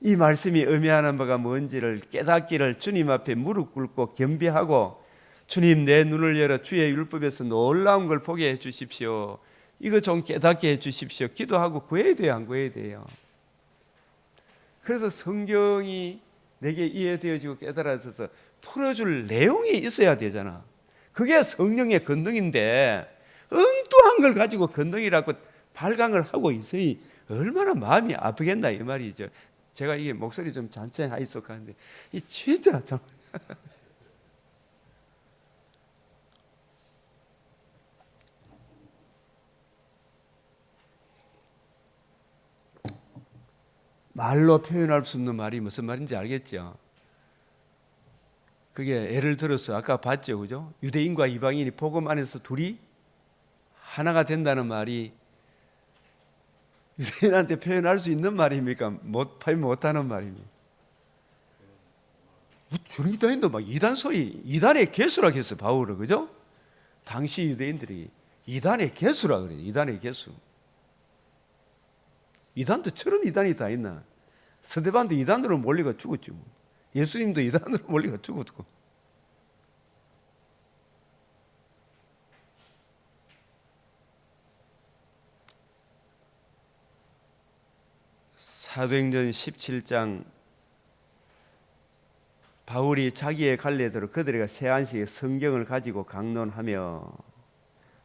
이 말씀이 의미하는 바가 뭔지를 깨닫기를 주님 앞에 무릎 꿇고 겸비하고 주님 내 눈을 열어 주의 율법에서 놀라운 걸 보게 해 주십시오. 이거 좀 깨닫게 해 주십시오. 기도하고 구해야 돼요, 안 구해야 돼요? 그래서 성경이 내게 이해되어지고 깨달아져서 풀어줄 내용이 있어야 되잖아. 그게 성령의 권능인데 엉뚱한 걸 가지고 권능이라고 발광을 하고 있으니 얼마나 마음이 아프겠나 이 말이죠. 제가 이게 목소리 좀 잔챙하이 속하는데 이 진짜 참 말로 표현할 수 없는 말이 무슨 말인지 알겠죠? 그게 예를 들어서 아까 봤죠, 그죠? 유대인과 이방인이 복음 안에서 둘이 하나가 된다는 말이 유대인한테 표현할 수 있는 말입니까? 못하는 말입니까? 주리다인도 막 이단 소리, 이단의 개수라 했어 바울은, 그죠? 당시 유대인들이 이단의 개수라 그래, 이단의 개수. 이단도 저런 이단이 다 있나? 스데반도 이단으로 몰려가 죽었죠. 예수님도 이단으로 몰려가 죽었고. 사도행전 17장 바울이 자기의 갈래대로 그들에게 세 안식의 성경을 가지고 강론하며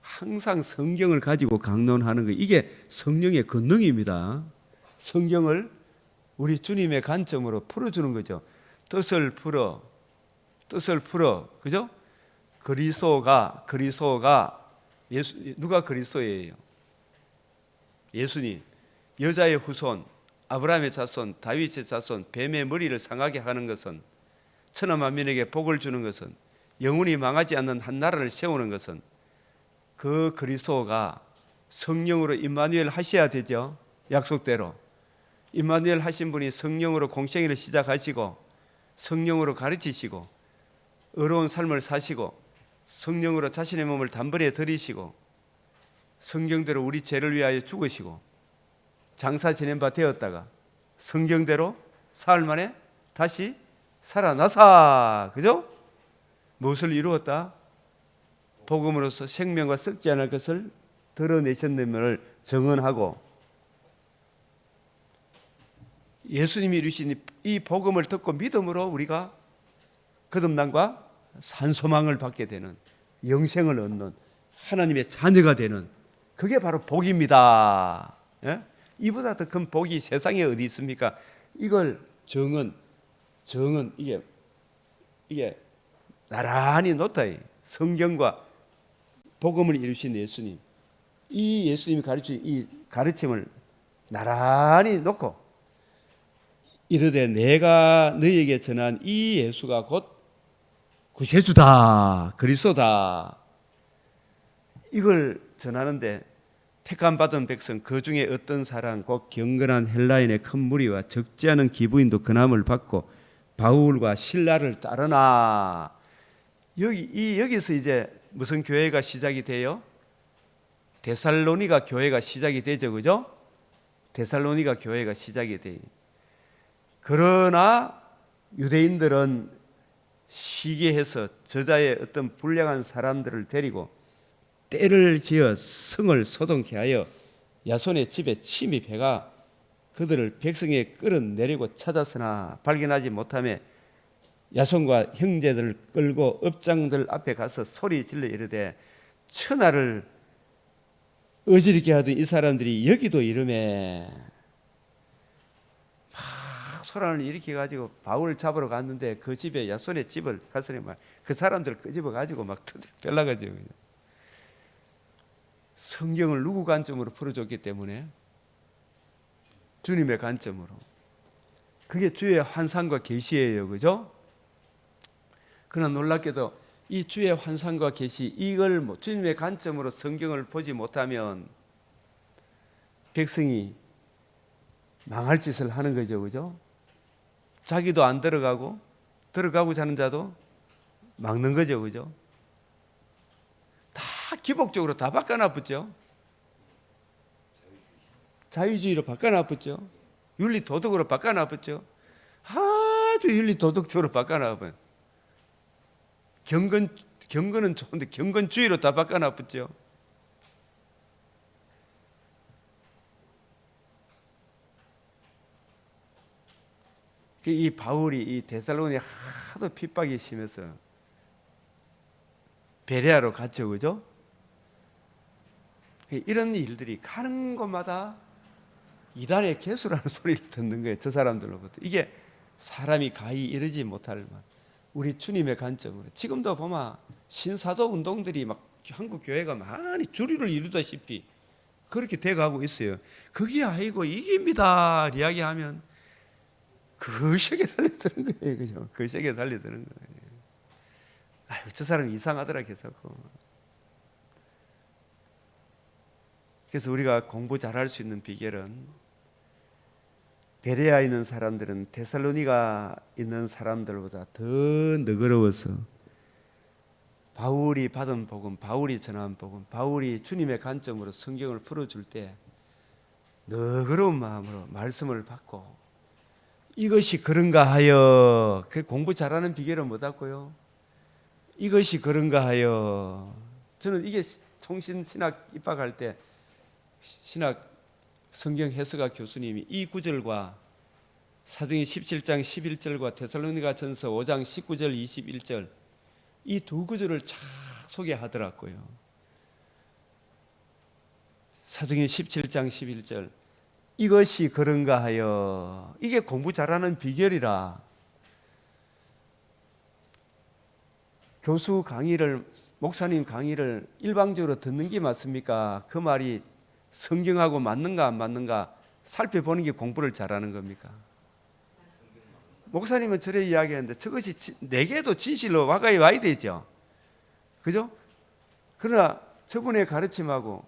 항상 성경을 가지고 강론하는 거 이게 성령의 권능입니다. 성경을 우리 주님의 관점으로 풀어주는 거죠. 뜻을 풀어, 그죠? 그리스도가 누가 그리스도예요? 예수님. 여자의 후손, 아브라함의 자손, 다윗의 자손, 뱀의 머리를 상하게 하는 것은 천하 만민에게 복을 주는 것은 영원히 망하지 않는 한 나라를 세우는 것은 그 그리스도가 성령으로 임마누엘 하셔야 되죠. 약속대로 임마누엘 하신 분이 성령으로 공생애를 시작하시고 성령으로 가르치시고 의로운 삶을 사시고 성령으로 자신의 몸을 단번에 드리시고 성경대로 우리 죄를 위하여 죽으시고 장사 지낸 바 되었다가 성경대로 사흘 만에 다시 살아나사, 그죠? 무엇을 이루었다? 복음으로서 생명과 썩지 않을 것을 드러내셨음을 증언하고 예수님이 이루신 이 복음을 듣고 믿음으로 우리가 거듭남과 산소망을 받게 되는 영생을 얻는 하나님의 자녀가 되는 그게 바로 복입니다. 예? 이보다 더 큰 복이 세상에 어디 있습니까? 이걸 정은 이게 나란히 놓다. 성경과 복음을 이루신 예수님, 이 예수님이 가르친 이 가르침을 나란히 놓고 이르되 내가 너희에게 전한 이 예수가 곧 구세주다, 그리스도다. 이걸 전하는데 택함 받은 백성 그 중에 어떤 사람 곧 경건한 헬라인의 큰 무리와 적지 않은 기부인도 근함을 받고 바울과 실라를 따르나. 여기서 이제 무슨 교회가 시작이 돼요? 데살로니가 교회가 시작이 되죠, 그죠? 데살로니가 교회가 시작이 돼요. 그러나 유대인들은 시기해서 저자의 어떤 불량한 사람들을 데리고 때를 지어 성을 소동케 하여 야손의 집에 침입해가 그들을 백성에 끌어내리고 찾았으나 발견하지 못하며 야손과 형제들을 끌고 업장들 앞에 가서 소리 질러 이르되 천하를 어지럽게 하던 이 사람들이 여기도 이름에 막 소란을 일으켜 가지고 바울을 잡으러 갔는데 그 집에 야손의 집을 갔으니 그 사람들을 끄집어 가지고 막 뺄라가지고 성경을 누구 관점으로 풀어줬기 때문에 주님의 관점으로. 그게 주의 환상과 계시예요, 그죠? 그러나 놀랍게도 이 주의 환상과 계시 이걸 주님의 관점으로 성경을 보지 못하면 백성이 망할 짓을 하는 거죠, 그죠? 자기도 안 들어가고 자는 자도 막는 거죠, 그죠? 다 기복적으로 다 바꿔놔붙죠. 자유주의로 바꿔놔붙죠. 윤리 도덕으로 바꿔놔붙죠. 아주 윤리 도덕적으로 바꿔놔봐요. 경건은 좋은데 경건주의로 다 바꿔놔붙죠. 이 바울이 이 데살로니에 하도 핍박이 심해서 베레아로 갔죠, 그죠? 이런 일들이 가는 곳마다 이단의 개수라는 소리를 듣는 거예요. 저 사람들로부터. 이게 사람이 가히 이르지 못할 만 우리 주님의 관점으로 지금도 보면 신사도 운동들이 막 한국 교회가 많이 주류를 이루다시피 그렇게 돼가고 있어요. 그게 아니고 이깁니다 이야기하면 그식에 달려드는 거예요, 그죠? 그식에 달려드는 거예요. 아유, 저 사람 이상하더라 계속. 그래서 우리가 공부 잘할 수 있는 비결은 베레아에 있는 사람들은 데살로니가 있는 사람들보다 더 너그러워서 바울이 받은 복음, 바울이 전한 복음, 바울이 주님의 관점으로 성경을 풀어줄 때 너그러운 마음으로 말씀을 받고 이것이 그런가 하여 그 공부 잘하는 비결은 뭐다고요? 이것이 그런가 하여 저는 이게 총신신학 입학할 때 신학 성경 해석학 교수님이 이 구절과 사도행전 17장 11절과 데살로니가 전서 5장 19절 21절 이 두 구절을 쫙 소개하더라고요. 사도행전 17장 11절 이것이 그런가 하여 이게 공부 잘하는 비결이라. 교수 강의를 목사님 강의를 일방적으로 듣는 게 맞습니까? 그 말이 성경하고 맞는가 안 맞는가 살펴보는 게 공부를 잘하는 겁니까? 목사님은 저래 이야기하는데 저것이 내게도 진실로 와가야 와야 되죠. 그죠? 그러나 저분의 가르침하고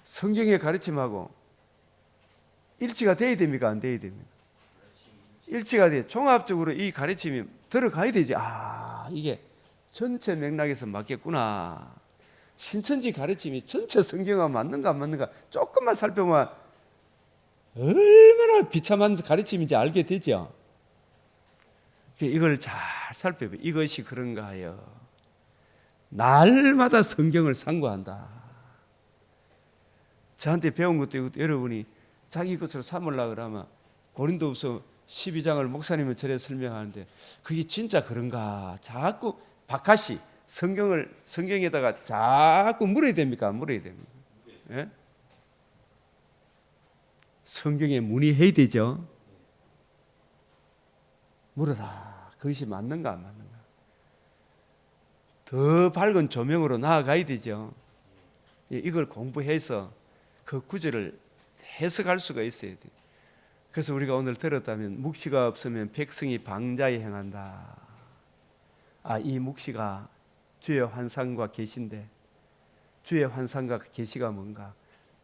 성경의 가르침하고 일치가 돼야 됩니까? 안 돼야 됩니까? 일치가 돼. 종합적으로 이 가르침이 들어가야 되지. 아, 이게 전체 맥락에서 맞겠구나. 신천지 가르침이 전체 성경과 맞는가 안 맞는가 조금만 살펴보면 얼마나 비참한 가르침인지 알게 되죠. 이걸 잘 살펴봐. 이것이 그런가 하여 날마다 성경을 상고한다. 저한테 배운 것도 여러분이 자기 것으로 삼으려고 그러면 고린도후서 12장을 목사님은 저래 설명하는데 그게 진짜 그런가 자꾸 박하시 성경에다가 자꾸 물어야 됩니까? 안 물어야 됩니까? 예? 성경에 문의해야 되죠. 물어라. 그것이 맞는가 안 맞는가. 더 밝은 조명으로 나아가야 되죠. 이걸 공부해서 그 구절을 해석할 수가 있어야 돼. 그래서 우리가 오늘 들었다면 묵시가 없으면 백성이 방자에 행한다. 아, 이 묵시가 주의 환상과 계시인데 주의 환상과 계시가 뭔가?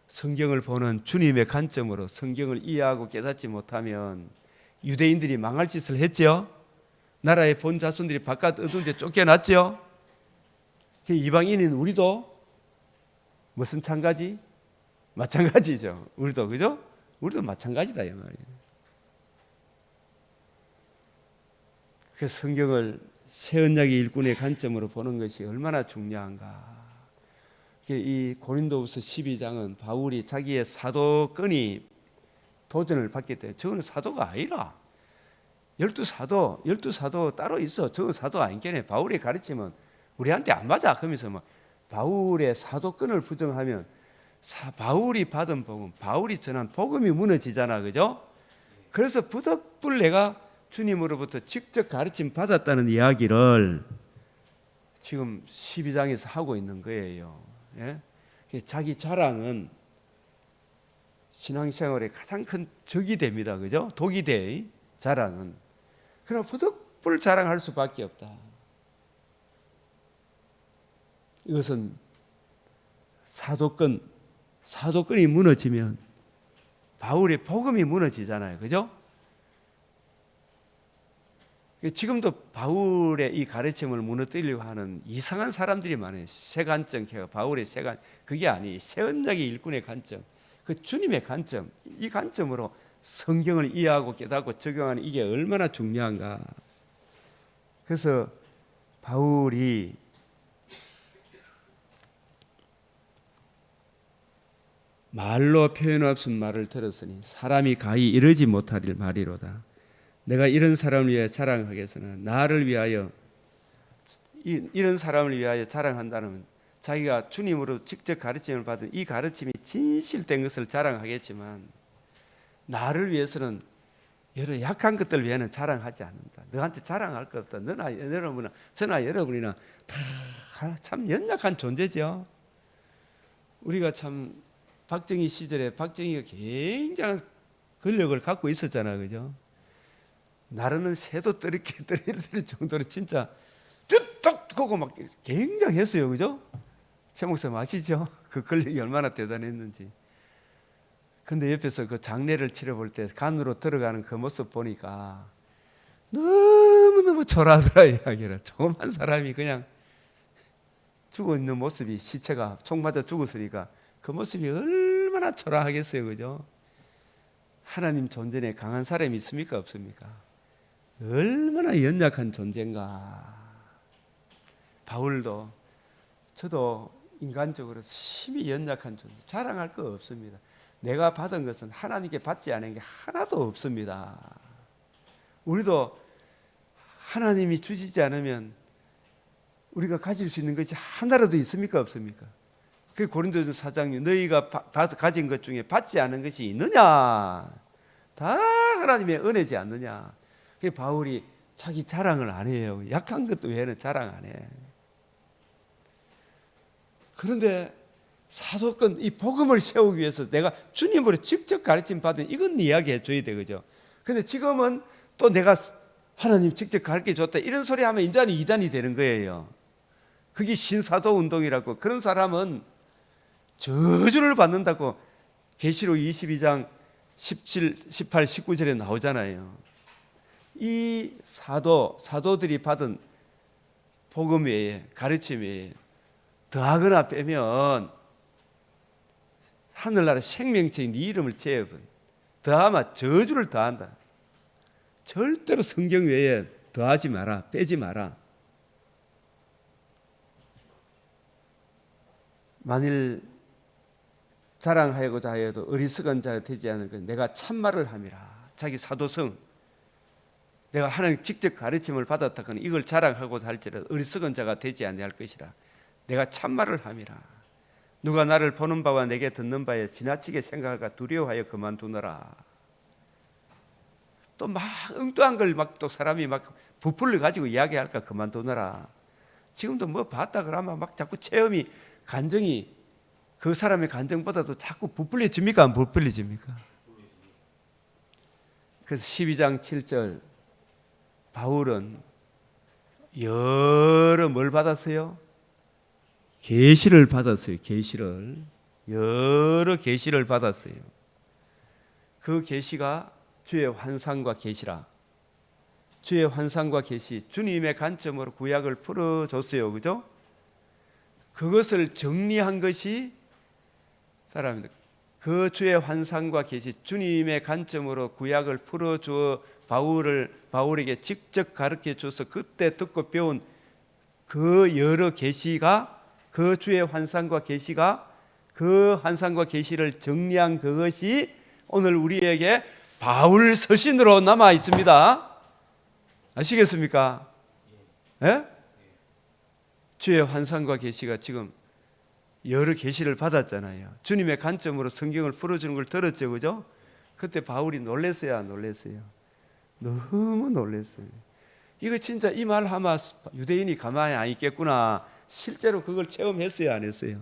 성경을 보는 주님의 관점으로 성경을 이해하고 깨닫지 못하면 유대인들이 망할 짓을 했죠. 나라의 본 자손들이 바깥 어두운 데 쫓겨났죠. 이방인인 우리도 무슨 찬가지? 마찬가지죠. 우리도 그죠? 우리도 마찬가지다 이 말이에요. 그래서 성경을 새 언약의 일꾼의 관점으로 보는 것이 얼마나 중요한가. 이 고린도후서 12장은 바울이 자기의 사도권이 도전을 받기 때문에 저거는 사도가 아니라 12사도 따로 있어. 저거 사도 아니겠네. 바울의 가르침은 우리한테 안 맞아. 그러면서 뭐 바울의 사도권을 부정하면 바울이 받은 복음, 바울이 전한 복음이 무너지잖아. 그죠? 그래서 부득불 내가 주님으로부터 직접 가르침 받았다는 이야기를 지금 12장에서 하고 있는 거예요. 예? 자기 자랑은 신앙생활의 가장 큰 적이 됩니다. 그죠? 독이 돼. 자랑은. 그러나 부득불 자랑할 수밖에 없다. 이것은 사도권 사도권이 무너지면 바울의 복음이 무너지잖아요. 그죠? 지금도 바울의 이 가르침을 무너뜨리려고 하는 이상한 사람들이 많아요. 새 관점, 바울의 새 관점, 그게 아니, 새 언약의 일꾼의 관점, 그 주님의 관점, 이 관점으로 성경을 이해하고 깨닫고 적용하는 이게 얼마나 중요한가. 그래서 바울이 말로 표현 없은 말을 들었으니 사람이 가히 이르지 못하리를 말이로다. 내가 이런 사람을 위하여 자랑하겠으나 나를 위하여, 이런 사람을 위하여 자랑한다는 자기가 주님으로 직접 가르침을 받은 이 가르침이 진실된 것을 자랑하겠지만 나를 위해서는 여러 약한 것들 위해는 자랑하지 않는다. 너한테 자랑할 거 없다. 너나 여러분이나 저나 여러분이나 다 참 연약한 존재죠. 우리가 참 박정희 시절에 박정희가 굉장한 권력을 갖고 있었잖아요. 그죠? 나르는 새도 떨어질 정도로 진짜 뚝뚝 하고 막 굉장했어요. 그죠? 최 목사님 아시죠? 그 권력이 얼마나 대단했는지. 근데 옆에서 그 장례를 치러볼 때 간으로 들어가는 그 모습 보니까 너무너무 초라하더라. 이야기를. 조그만 사람이 그냥 죽어 있는 모습이, 시체가 총 맞아 죽었으니까 그 모습이 얼마나 초라하겠어요. 그죠? 하나님 존재에 강한 사람이 있습니까? 없습니까? 얼마나 연약한 존재인가. 바울도, 저도 인간적으로 심히 연약한 존재, 자랑할 거 없습니다. 내가 받은 것은 하나님께 받지 않은 게 하나도 없습니다. 우리도 하나님이 주시지 않으면 우리가 가질 수 있는 것이 하나라도 있습니까? 없습니까? 그 고린도전서 4장, 너희가 가진 것 중에 받지 않은 것이 있느냐? 다 하나님의 은혜지 않느냐? 그 바울이 자기 자랑을 안 해요. 약한 것도 외에는 자랑 안 해. 그런데 사도권, 이 복음을 세우기 위해서 내가 주님으로 직접 가르침 받은, 이건 이야기해 줘야 되죠. 근데 지금은 또 내가 하나님 직접 가르쳐 줬다, 이런 소리 하면 인자는 이단이 되는 거예요. 그게 신사도 운동이라고. 그런 사람은 저주를 받는다고 계시록 22장 17, 18, 19절에 나오잖아요. 이 사도들이 받은 복음 외에, 가르침 외에 더하거나 빼면 하늘나라 생명체인 네 이름을 제어버려. 더하면 저주를 더한다. 절대로 성경 외에 더하지 마라, 빼지 마라. 만일 자랑하고자 하여도 어리석은 자가 되지 않을 것, 내가 참말을 함이라. 자기 사도성, 내가 하나님 직접 가르침을 받았다거나 이걸 자랑하고자 할지라도 어리석은 자가 되지 아니할 것이라. 내가 참말을 함이라. 누가 나를 보는 바와 내게 듣는 바에 지나치게 생각하가 두려워하여 그만두너라. 또 막 엉뚱한 걸 막 또 사람이 막 부풀려 가지고 이야기할까 그만두너라. 지금도 뭐 봤다 그러면 막 자꾸 체험이, 감정이 그 사람의 감정보다도 자꾸 부풀려집니까? 안 부풀려집니까? 그래서 12장 7절, 바울은 여러 뭘 받았어요? 계시를 받았어요. 계시를, 여러 계시를 받았어요. 그 계시가 주의 환상과 계시라. 주의 환상과 계시, 주님의 관점으로 구약을 풀어줬어요. 그죠? 그것을 정리한 것이 사람입니다. 그 주의 환상과 계시, 주님의 관점으로 구약을 풀어줘 바울에게 직접 가르쳐 줘서 그때 듣고 배운 그 여러 계시가, 그 주의 환상과 계시가, 그 환상과 계시를 정리한 그것이 오늘 우리에게 바울 서신으로 남아 있습니다. 아시겠습니까? 예? 주의 환상과 계시가 지금 여러 계시를 받았잖아요. 주님의 관점으로 성경을 풀어주는 걸 들었죠. 그죠? 그때 바울이 놀랐어요, 안 놀랐어요? 너무 놀랐어요. 이거 진짜 이 말 하면 유대인이 가만히 안 있겠구나. 실제로 그걸 체험했어요, 안 했어요?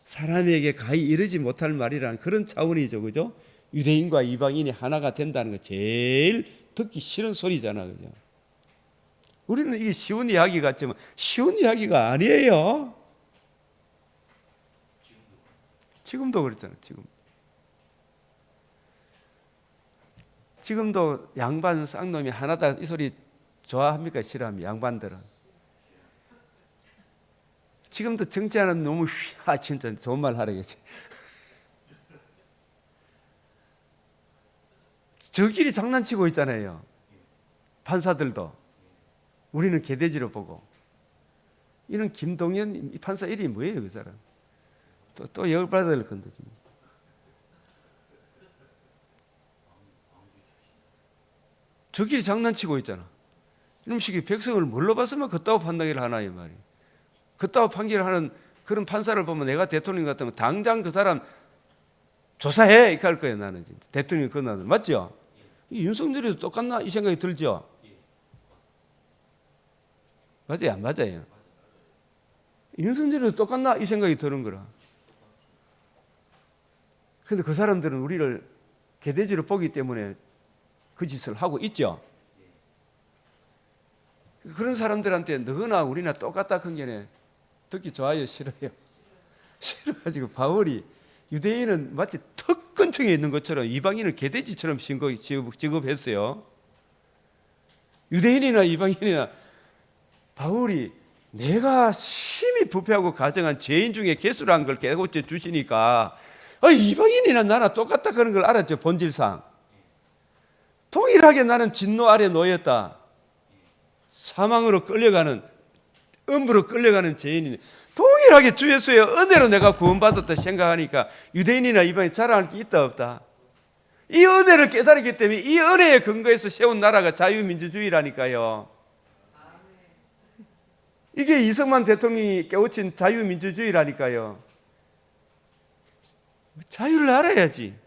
사람에게 가히 이르지 못할 말이란 그런 차원이죠. 그죠? 유대인과 이방인이 하나가 된다는 거 제일 듣기 싫은 소리잖아. 그죠? 우리는 이게 쉬운 이야기 같지만 쉬운 이야기가 아니에요. 지금도 그렇잖아요. 지금도 양반 쌍놈이 하나다 이 소리 좋아합니까? 싫어합니까? 양반들은. 지금도 정치하는 놈을 진짜 좋은 말 하라겠지. 저끼리 장난치고 있잖아요. 판사들도. 우리는 개돼지로 보고. 이런 김동연 판사 이름이 뭐예요, 그 사람? 또 열받아야 될 건데. 저끼리 장난치고 있잖아. 이놈식이 백성을 뭘로 봤으면 그따위 판단을 하나 이 말이에요. 그따위 판결을 하는 그런 판사를 보면 내가 대통령 같으면 당장 그 사람 조사해 이렇게 할 거예요. 나는 진짜. 대통령이 그나들 맞죠? 이 윤석열이도 똑같나 이 생각이 들죠? 맞아요, 안 맞아요? 윤석열이도 똑같나 이 생각이 드는 거라. 그런데 그 사람들은 우리를 개돼지로 보기 때문에 그 짓을 하고 있죠. 그런 사람들한테 너나 우리나 똑같다 큰 게네 듣기 좋아요, 싫어요? 싫어가지고 바울이 유대인은 마치 턱근처에 있는 것처럼 이방인을 개돼지처럼 취급했어요. 유대인이나 이방인이나 바울이 내가 심히 부패하고 가정한 죄인 중에 개수라는 걸 깨우쳐 주시니까 이방인이나 나나 똑같다 그런 걸 알았죠. 본질상 동일하게 나는 진노 아래 놓였다. 사망으로 끌려가는 음부로 끌려가는 죄인이 동일하게 주 예수의 은혜로 내가 구원받았다 생각하니까 유대인이나 이방인 자랑할 게 있다 없다. 이 은혜를 깨달았기 때문에 이 은혜에 근거해서 세운 나라가 자유민주주의라니까요. 이게 이승만 대통령이 깨우친 자유민주주의라니까요. 자유를 알아야지.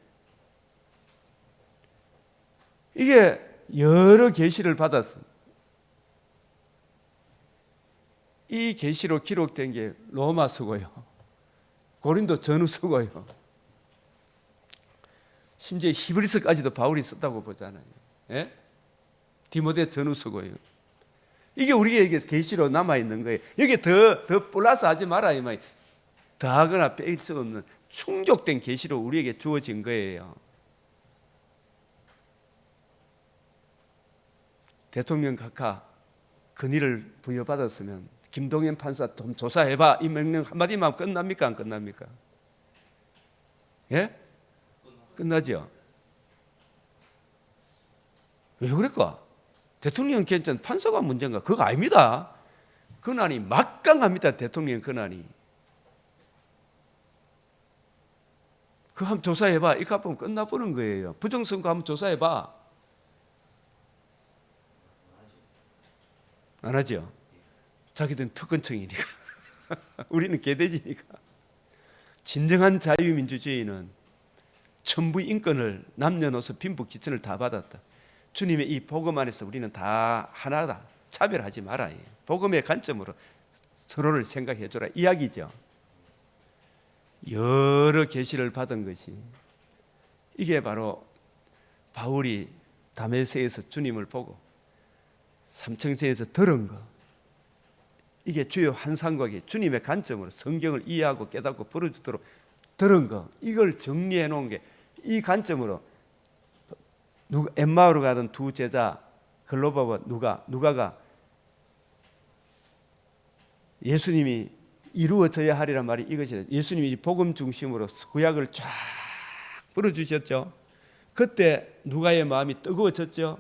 이게 여러 계시를 받았습니다. 이 계시로 기록된 게 로마서고요, 고린도 전후서고요, 심지어 히브리서까지도 바울이 썼다고 보잖아요. 예? 디모데 전후서고요. 이게 우리에게 계시로 남아 있는 거예요. 여기 더 플러스 하지 마라 이 말. 더하거나 뺄 수 없는 충족된 계시로 우리에게 주어진 거예요. 대통령 각하 건의를 부여받았으면 김동연 판사 좀 조사해봐 이 명령 한마디만 끝납니까? 안 끝납니까? 예? 끝나죠. 왜 그럴까? 대통령 괜찮 판사가 문제인가? 그거 아닙니다. 권한이 막강합니다. 대통령 권한이. 그거 한번 조사해봐. 이거 한번 끝나보는 거예요. 부정선거 한번 조사해봐. 안 하죠? 자기들은 특권층이니까. 우리는 개돼지니까. 진정한 자유민주주의는 천부 인권을 남녀노소 빈부 기천을 다 받았다. 주님의 이 복음 안에서 우리는 다 하나다. 차별하지 마라. 복음의 관점으로 서로를 생각해 줘라 이야기죠. 여러 계시를 받은 것이 이게 바로 바울이 다메섹에서 주님을 보고 삼층제에서 들은 거, 이게 주요 환상과의 주님의 관점으로 성경을 이해하고 깨닫고 풀어주도록 들은 거, 이걸 정리해 놓은 게 이 관점으로 엠마오로 가던 두 제자 글로바와 누가가 예수님이 이루어져야 하리란 말이 이것이라. 예수님이 복음 중심으로 구약을 쫙 풀어주셨죠. 그때 누가의 마음이 뜨거워졌죠.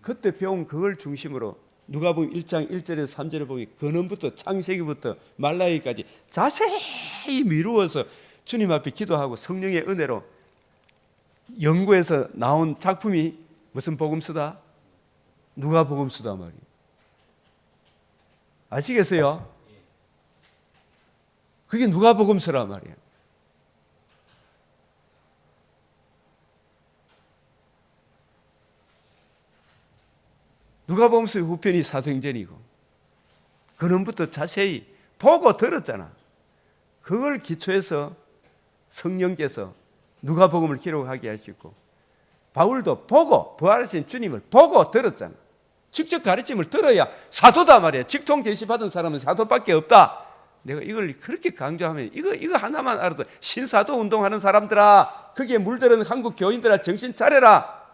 그때 배운 그걸 중심으로 누가복음 1장 1절에서 3절에 보면 근원부터 창세기부터 말라기까지 자세히 미루어서 주님 앞에 기도하고 성령의 은혜로 연구해서 나온 작품이 무슨 복음서다? 누가복음서다 말이에요. 아시겠어요? 그게 누가복음서란 말이에요. 누가복음서의 후편이 사도행전이고 그놈부터 자세히 보고 들었잖아. 그걸 기초해서 성령께서 누가복음을 기록하게 하시고 바울도 보고 부활하신 주님을 보고 들었잖아. 직접 가르침을 들어야 사도다 말이야. 직통 제시 받은 사람은 사도밖에 없다. 내가 이걸 그렇게 강조하면 이거 하나만 알아도 신사도 운동하는 사람들아, 거기에 물들은 한국 교인들아 정신 차려라.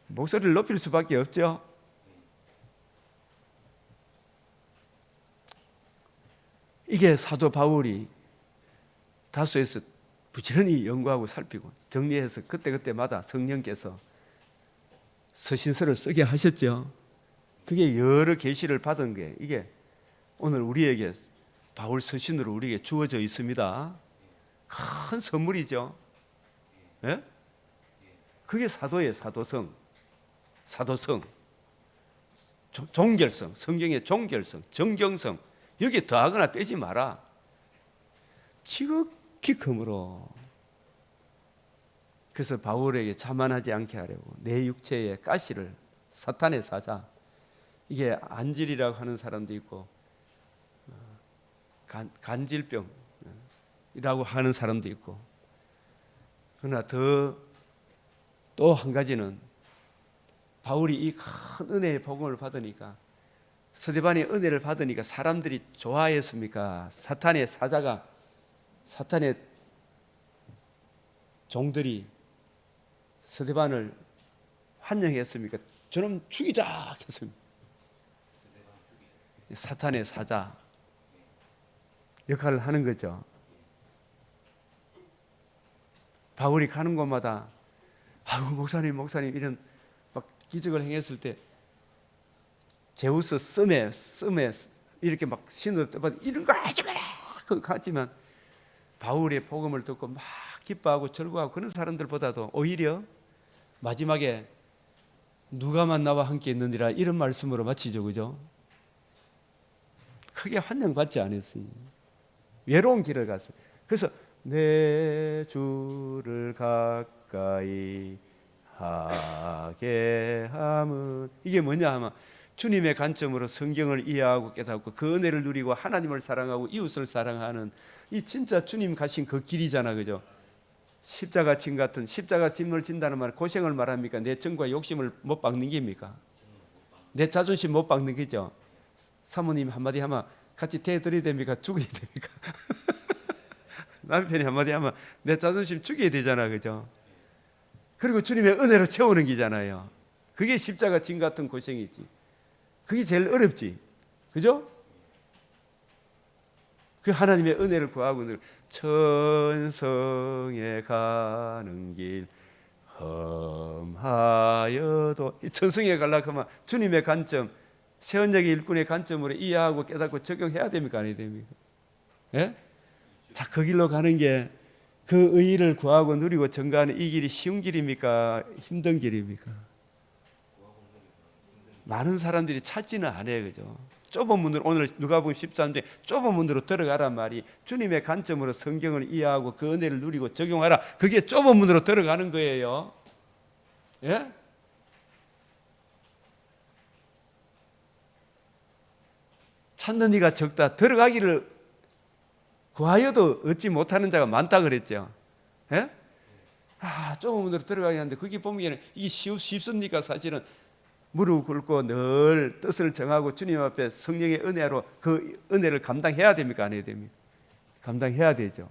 목소리를 높일 수밖에 없죠. 이게 사도 바울이 다소에서 부지런히 연구하고 살피고 정리해서 그때그때마다 성령께서 서신서를 쓰게 하셨죠. 그게 여러 계시를 받은 게 이게 오늘 우리에게 바울 서신으로 우리에게 주어져 있습니다. 큰 선물이죠. 예? 그게 사도예요. 사도성, 종결성, 성경의 종결성, 정경성. 여기에 더하거나 빼지 마라. 지극히 크므로. 그래서 바울에게 자만하지 않게 하려고 내 육체의 가시를, 사탄의 사자, 이게 안질이라고 하는 사람도 있고 간질병이라고 하는 사람도 있고, 그러나 또 한 가지는 바울이 이 큰 은혜의 복음을 받으니까, 스데반이 은혜를 받으니까 사람들이 좋아했습니까? 사탄의 사자가, 사탄의 종들이 스데반을 환영했습니까? 저놈 죽이자 했습니다. 사탄의 사자 역할을 하는 거죠. 바울이 가는 곳마다 아이고 목사님 이런 막 기적을 행했을 때 제우스 썸에 이렇게 막 신으로 떠받아 이런 거 하지 마라 갔지만, 바울의 복음을 듣고 막 기뻐하고 즐거워하고 그런 사람들보다도 오히려 마지막에 누가만 나와 함께 있느니라 이런 말씀으로 마치죠. 그죠? 크게 환영받지 않았어요. 외로운 길을 갔어요. 그래서 내 주를 가까이 하게 함은, 이게 뭐냐 하면 주님의 관점으로 성경을 이해하고 깨닫고 그 은혜를 누리고 하나님을 사랑하고 이웃을 사랑하는 이 진짜 주님 가신 그 길이잖아. 그죠? 십자가 짐 같은, 십자가 짐을 진다는 말은 고생을 말합니까? 내 정과 욕심을 못 박는 겁니까? 내 자존심 못 박는 거죠. 사모님 한마디 하면 같이 대드려야 됩니까? 죽어야 됩니까? 남편이 한마디 하면 내 자존심 죽여야 되잖아. 그죠? 그리고 주님의 은혜로 채우는 거잖아요. 그게 십자가 짐 같은 고생이지. 그게 제일 어렵지. 그죠? 그 하나님의 은혜를 구하고 천성에 가는 길 험하여도, 이 천성에 가려고 하면 주님의 관점, 세언약의 일꾼의 관점으로 이해하고 깨닫고 적용해야 됩니까? 아니 됩니까? 예? 자, 그 길로 가는 게, 그 의의를 구하고 누리고 증거하는 이 길이 쉬운 길입니까? 힘든 길입니까? 많은 사람들이 찾지는 않아요. 그죠? 좁은 문으로, 오늘 누가복음 13장에 좁은 문으로 들어가란 말이 주님의 관점으로 성경을 이해하고 그 은혜를 누리고 적용하라. 그게 좁은 문으로 들어가는 거예요. 예? 찾는 이가 적다. 들어가기를 구하여도 얻지 못하는 자가 많다 그랬죠. 예? 좁은 문으로 들어가야 하는데 그게 보면 이게 쉽습니까? 사실은 무릎 꿇고 늘 뜻을 정하고 주님 앞에 성령의 은혜로 그 은혜를 감당해야 됩니까? 안 해야 됩니까? 감당해야 되죠.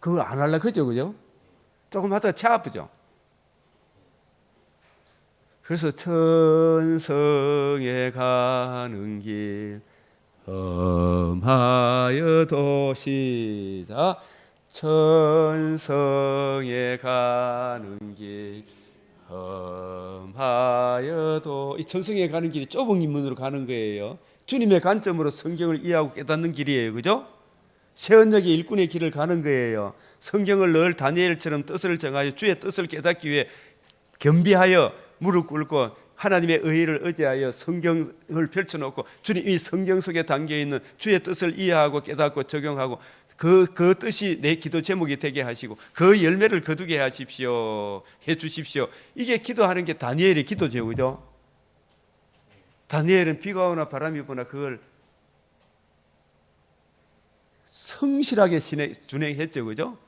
그거 안 하려고 그죠? 그죠? 조금 하다가 차 아프죠? 그래서 천성에 가는 길 험하여도, 시작, 천성에 가는 길 험하여도. 이 천성에 가는 길이 좁은 문으로 가는 거예요. 주님의 관점으로 성경을 이해하고 깨닫는 길이에요. 그죠? 세언약의 일꾼의 길을 가는 거예요. 성경을 늘 다니엘처럼 뜻을 정하여 주의 뜻을 깨닫기 위해 겸비하여 무릎 꿇고 하나님의 의의를 의지하여 성경을 펼쳐놓고 주님 이 성경 속에 담겨있는 주의 뜻을 이해하고 깨닫고 적용하고 그 뜻이 내 기도 제목이 되게 하시고 그 열매를 거두게 하십시오, 해주십시오. 이게 기도하는 게 다니엘의 기도죠. 그죠? 다니엘은 비가 오나 바람이 부나 그걸 성실하게 준행했죠. 그죠?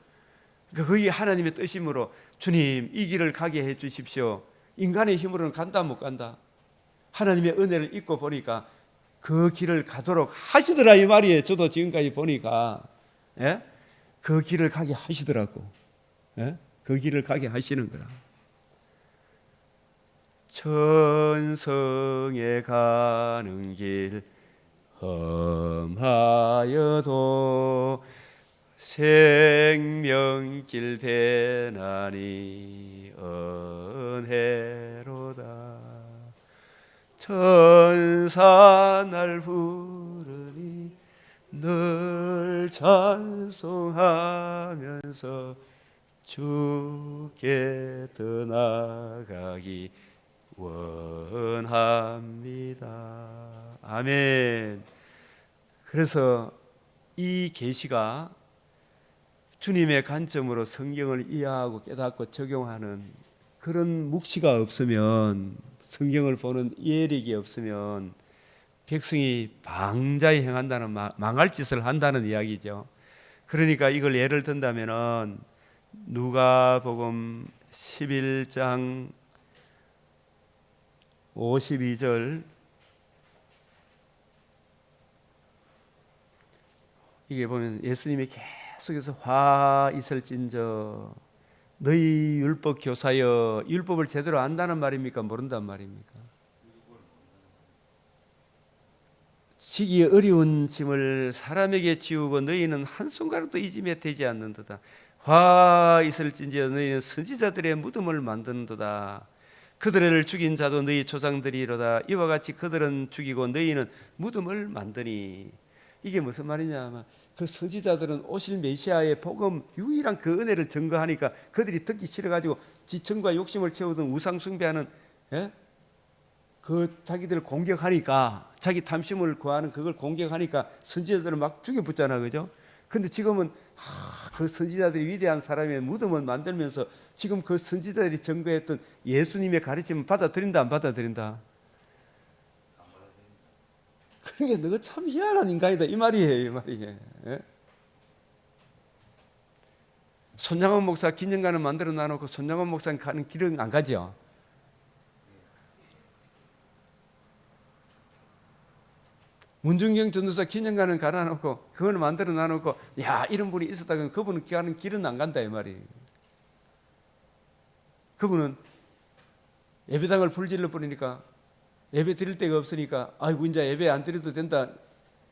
그게 하나님의 뜻이므로 주님 이 길을 가게 해주십시오. 인간의 힘으로는 간다 못 간다. 하나님의 은혜를 잊고 보니까 그 길을 가도록 하시더라 이 말이에요. 저도 지금까지 보니까 예? 그 길을 가게 하시더라고. 예? 그 길을 가게 하시는 거라. 천성에 가는 길 험하여도 생명길 대나니 은혜로다. 천사 날 부르니 늘 찬송하면서 주께 떠나가기 원합니다. 아멘. 그래서 이 계시가 주님의 관점으로 성경을 이해하고 깨닫고 적용하는 그런 묵시가 없으면, 성경을 보는 이해력이 없으면 백성이 방자히 행한다는, 망할 짓을 한다는 이야기죠. 그러니까 이걸 예를 든다면은 누가복음 11장 52절, 이게 보면 예수님이 계속해서 화 있을진저 너희 율법 교사여, 율법을 제대로 안다는 말입니까? 모른단 말입니까? 지기 어려운 짐을 사람에게 지우고 너희는 한순간도 이 짐에 되지 않는도다. 화 있을진저 너희는 선지자들의 무덤을 만드는도다. 그들을 죽인 자도 너희 조상들이로다. 이와 같이 그들은 죽이고 너희는 무덤을 만드니. 이게 무슨 말이냐? 그 선지자들은 오실 메시아의 복음, 유일한 그 은혜를 증거하니까 그들이 듣기 싫어가지고 지천과 욕심을 채우던 우상 숭배하는, 예? 그 자기들을 공격하니까, 자기 탐심을 구하는 그걸 공격하니까 선지자들을 막 죽여붙잖아, 그죠? 근데 지금은 그 선지자들이 위대한 사람의 무덤을 만들면서 지금 그 선지자들이 증거했던 예수님의 가르침을 받아들인다, 안 받아들인다? 그러니까 너가 참 희한한 인간이다 이 말이에요, 이 말이에요. 예? 손양원 목사 기념관을 만들어 놔놓고 손양원 목사 가는 길은 안 가죠. 문중경 전도사 기념관을 갈아놓고 그걸 만들어 놔놓고 야 이런 분이 있었다 그러면 그분은 가는 길은 안 간다 이 말이에요. 그분은 예배당을 불질러 버리니까 예배 드릴 데가 없으니까 아이고 이제 예배 안 드려도 된다,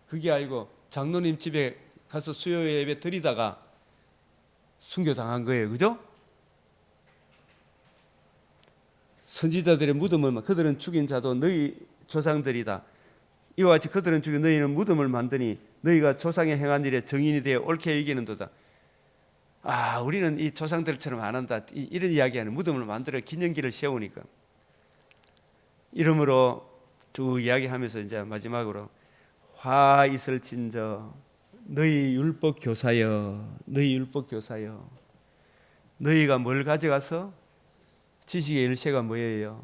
그게 아니고 장로님 집에 가서 수요 예배 드리다가 순교당한 거예요. 그죠? 선지자들의 무덤을, 그들은 죽인 자도 너희 조상들이다. 이와 같이 그들은 죽인 너희는 무덤을 만드니 너희가 조상의 행한 일에 정인이 되어 옳게 여기는도다. 아, 우리는 이 조상들처럼 안 한다, 이런 이야기하는, 무덤을 만들어 기념기를 세우니까. 이러므로 쭉 이야기하면서 이제 마지막으로 화 있을진저 너희 율법 교사여, 너희 율법 교사여. 너희가 뭘 가져가서? 지식의 열쇠가 뭐예요?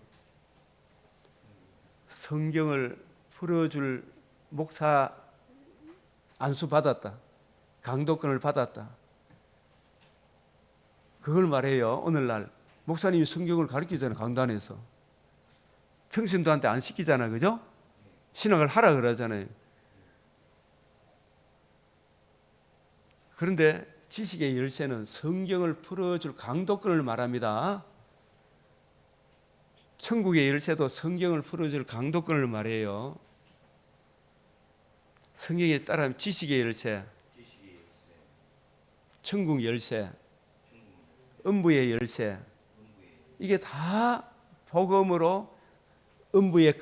성경을 풀어줄 목사 안수 받았다, 강도권을 받았다, 그걸 말해요. 오늘날 목사님이 성경을 가르치잖아요. 강단에서 평신도한테 안 시키잖아, 그죠? 신학을 하라 그러잖아요. 그런데 지식의 열쇠는 성경을 풀어줄 강도권을 말합니다. 천국의 열쇠도 성경을 풀어줄 강도권을 말해요. 성경에 따르면 지식의 열쇠, 천국 열쇠, 음부의 열쇠, 이게 다 복음으로 음부에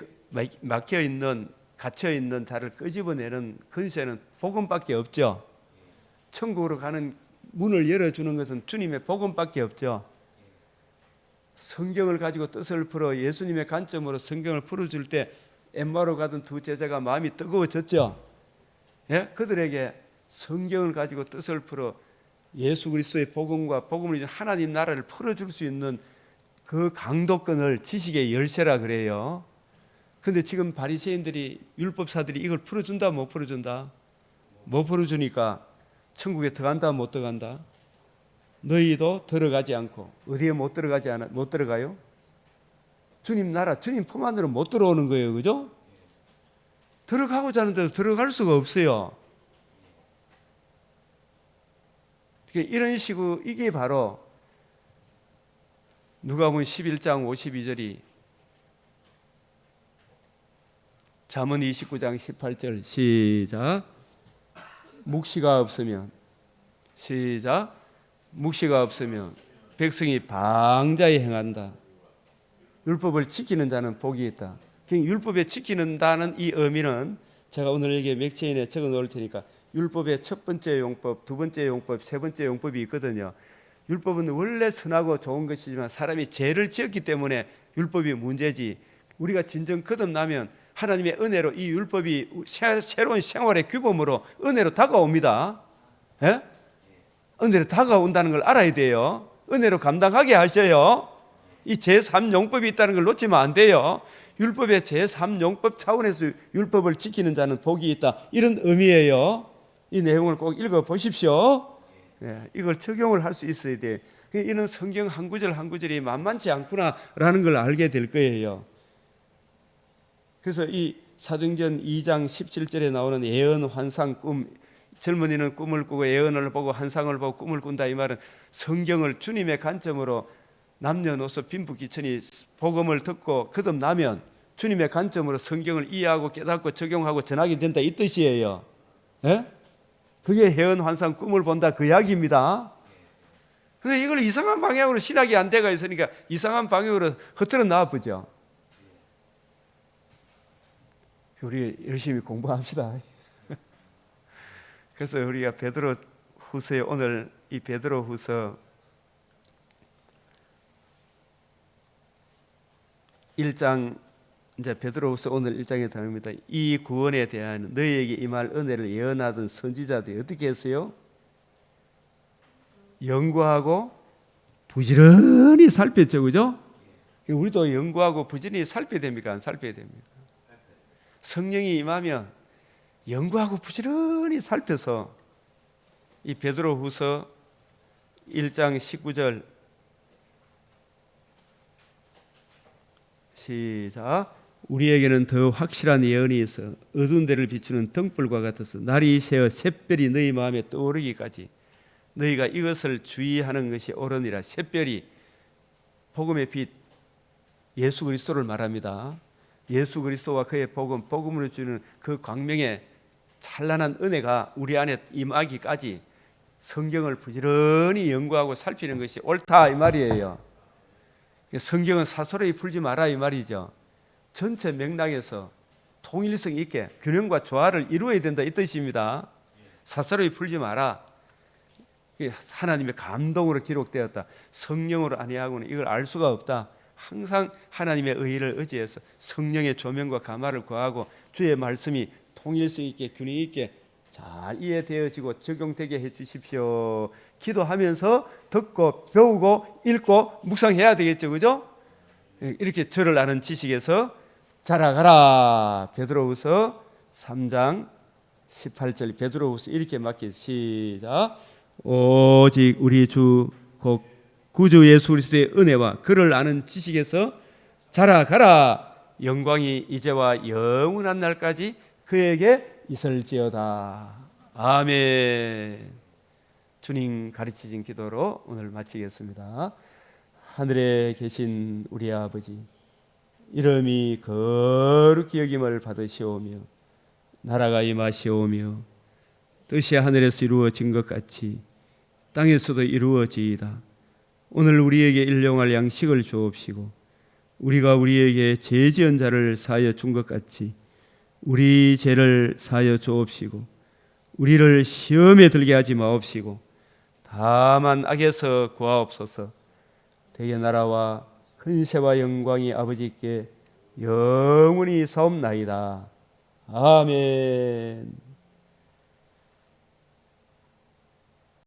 막혀 있는, 갇혀 있는 자를 끄집어내는 근세는 복음밖에 없죠. 천국으로 가는 문을 열어주는 것은 주님의 복음밖에 없죠. 성경을 가지고 뜻을 풀어 예수님의 관점으로 성경을 풀어줄 때 엠마오로 가던 두 제자가 마음이 뜨거워졌죠. 예? 그들에게 성경을 가지고 뜻을 풀어 예수 그리스도의 복음과 복음을 하나님 나라를 풀어줄 수 있는 그 강도권을 지식의 열쇠라 그래요. 근데 지금 바리새인들이, 율법사들이 이걸 풀어준다, 못 풀어준다? 못 풀어주니까 천국에 들어간다, 못 들어간다? 너희도 들어가지 않고. 어디에 못 들어가요? 주님 나라, 주님 품 안으로 못 들어오는 거예요, 그죠? 들어가고자 하는데도 들어갈 수가 없어요. 이런 식으로 이게 바로 누가복음 11장 52절이 잠언 29장 18절 시작. 묵시가 없으면 시작. 묵시가 없으면 백성이 방자히 행한다. 율법을 지키는 자는 복이 있다. 율법에 지키는다는 이 의미는 제가 오늘 여기 맥체인에 적어 놓을 테니까 율법의 첫 번째 용법, 두 번째 용법, 세 번째 용법이 있거든요. 율법은 원래 선하고 좋은 것이지만 사람이 죄를 지었기 때문에 율법이 문제지. 우리가 진정 거듭나면 하나님의 은혜로 이 율법이 새로운 생활의 규범으로 은혜로 다가옵니다. 예? 은혜로 다가온다는 걸 알아야 돼요. 은혜로 감당하게 하셔요. 이 제3용법이 있다는 걸 놓치면 안 돼요. 율법의 제3용법 차원에서 율법을 지키는 자는 복이 있다. 이런 의미예요. 이 내용을 꼭 읽어보십시오. 예, 이걸 적용을 할 수 있어야 돼. 이런 성경 한 구절 한 구절이 만만치 않구나라는 걸 알게 될 거예요. 그래서 이 사도행전 2장 17절에 나오는 예언, 환상, 꿈, 젊은이는 꿈을 꾸고 예언을 보고 환상을 보고 꿈을 꾼다, 이 말은 성경을 주님의 관점으로 남녀노소 빈부귀천이 복음을 듣고 거듭나면 주님의 관점으로 성경을 이해하고 깨닫고 적용하고 전하게 된다, 이 뜻이에요. 예? 그게 예언, 환상, 꿈을 본다, 그 이야기입니다. 그런데 이걸 이상한 방향으로 신학이 안 돼가 있으니까 이상한 방향으로 흩어져 나와보죠. 우리 열심히 공부합시다. 그래서 우리가 베드로 후서에 오늘 이 베드로 후서 1장, 이제 베드로 후서 오늘 1장에 다릅니다. 이 구원에 대한 너희에게 임할 은혜를 예언하던 선지자들이 어떻게 했어요? 연구하고 부지런히 살폈죠, 그죠? 우리도 연구하고 부지런히 살펴야 됩니까? 안 살펴야 됩니까? 성령이 임하면 연구하고 부지런히 살펴서 이 베드로 후서 1장 19절 시작. 우리에게는 더 확실한 예언이 있어 어두운 데를 비추는 등불과 같아서 날이 새어 샛별이 너희 마음에 떠오르기까지 너희가 이것을 주의하는 것이 옳으니라. 샛별이 복음의 빛 예수 그리스도를 말합니다. 예수 그리스도와 그의 복음, 복음으로 주는 그 광명의 찬란한 은혜가 우리 안에 임하기까지 성경을 부지런히 연구하고 살피는 것이 옳다, 이 말이에요. 성경은 사설에 풀지 마라, 이 말이죠. 전체 맥락에서 통일성 있게 균형과 조화를 이루어야 된다, 이 뜻입니다. 사설에 풀지 마라. 하나님의 감동으로 기록되었다. 성령으로 아니하고는 이걸 알 수가 없다. 항상 하나님의 의를 의지해서 성령의 조명과 감화를 구하고 주의 말씀이 통일성 있게 균형 있게 잘 이해되어지고 적용되게 해 주십시오. 기도하면서 듣고 배우고 읽고 묵상해야 되겠죠, 그죠? 이렇게 저를 아는 지식에서 자라가라. 베드로후서 3장 18절 베드로후서 이렇게 맡길 시작. 오직 우리 주 곧 구주 예수 그리스도의 은혜와 그를 아는 지식에서 자라가라. 영광이 이제와 영원한 날까지 그에게 있을지어다. 아멘. 주님 가르치신 기도로 오늘 마치겠습니다. 하늘에 계신 우리 아버지, 이름이 거룩히 여김을 받으시오며 나라가 임하시오며 뜻이 하늘에서 이루어진 것 같이 땅에서도 이루어지이다. 오늘 우리에게 일용할 양식을 주옵시고 우리가 우리에게 죄 지은 자를 사하여 준 것 같이 우리 죄를 사하여 주옵시고 우리를 시험에 들게 하지 마옵시고 다만 악에서 구하옵소서. 대개 나라와 근세와 영광이 아버지께 영원히 사옵나이다. 아멘.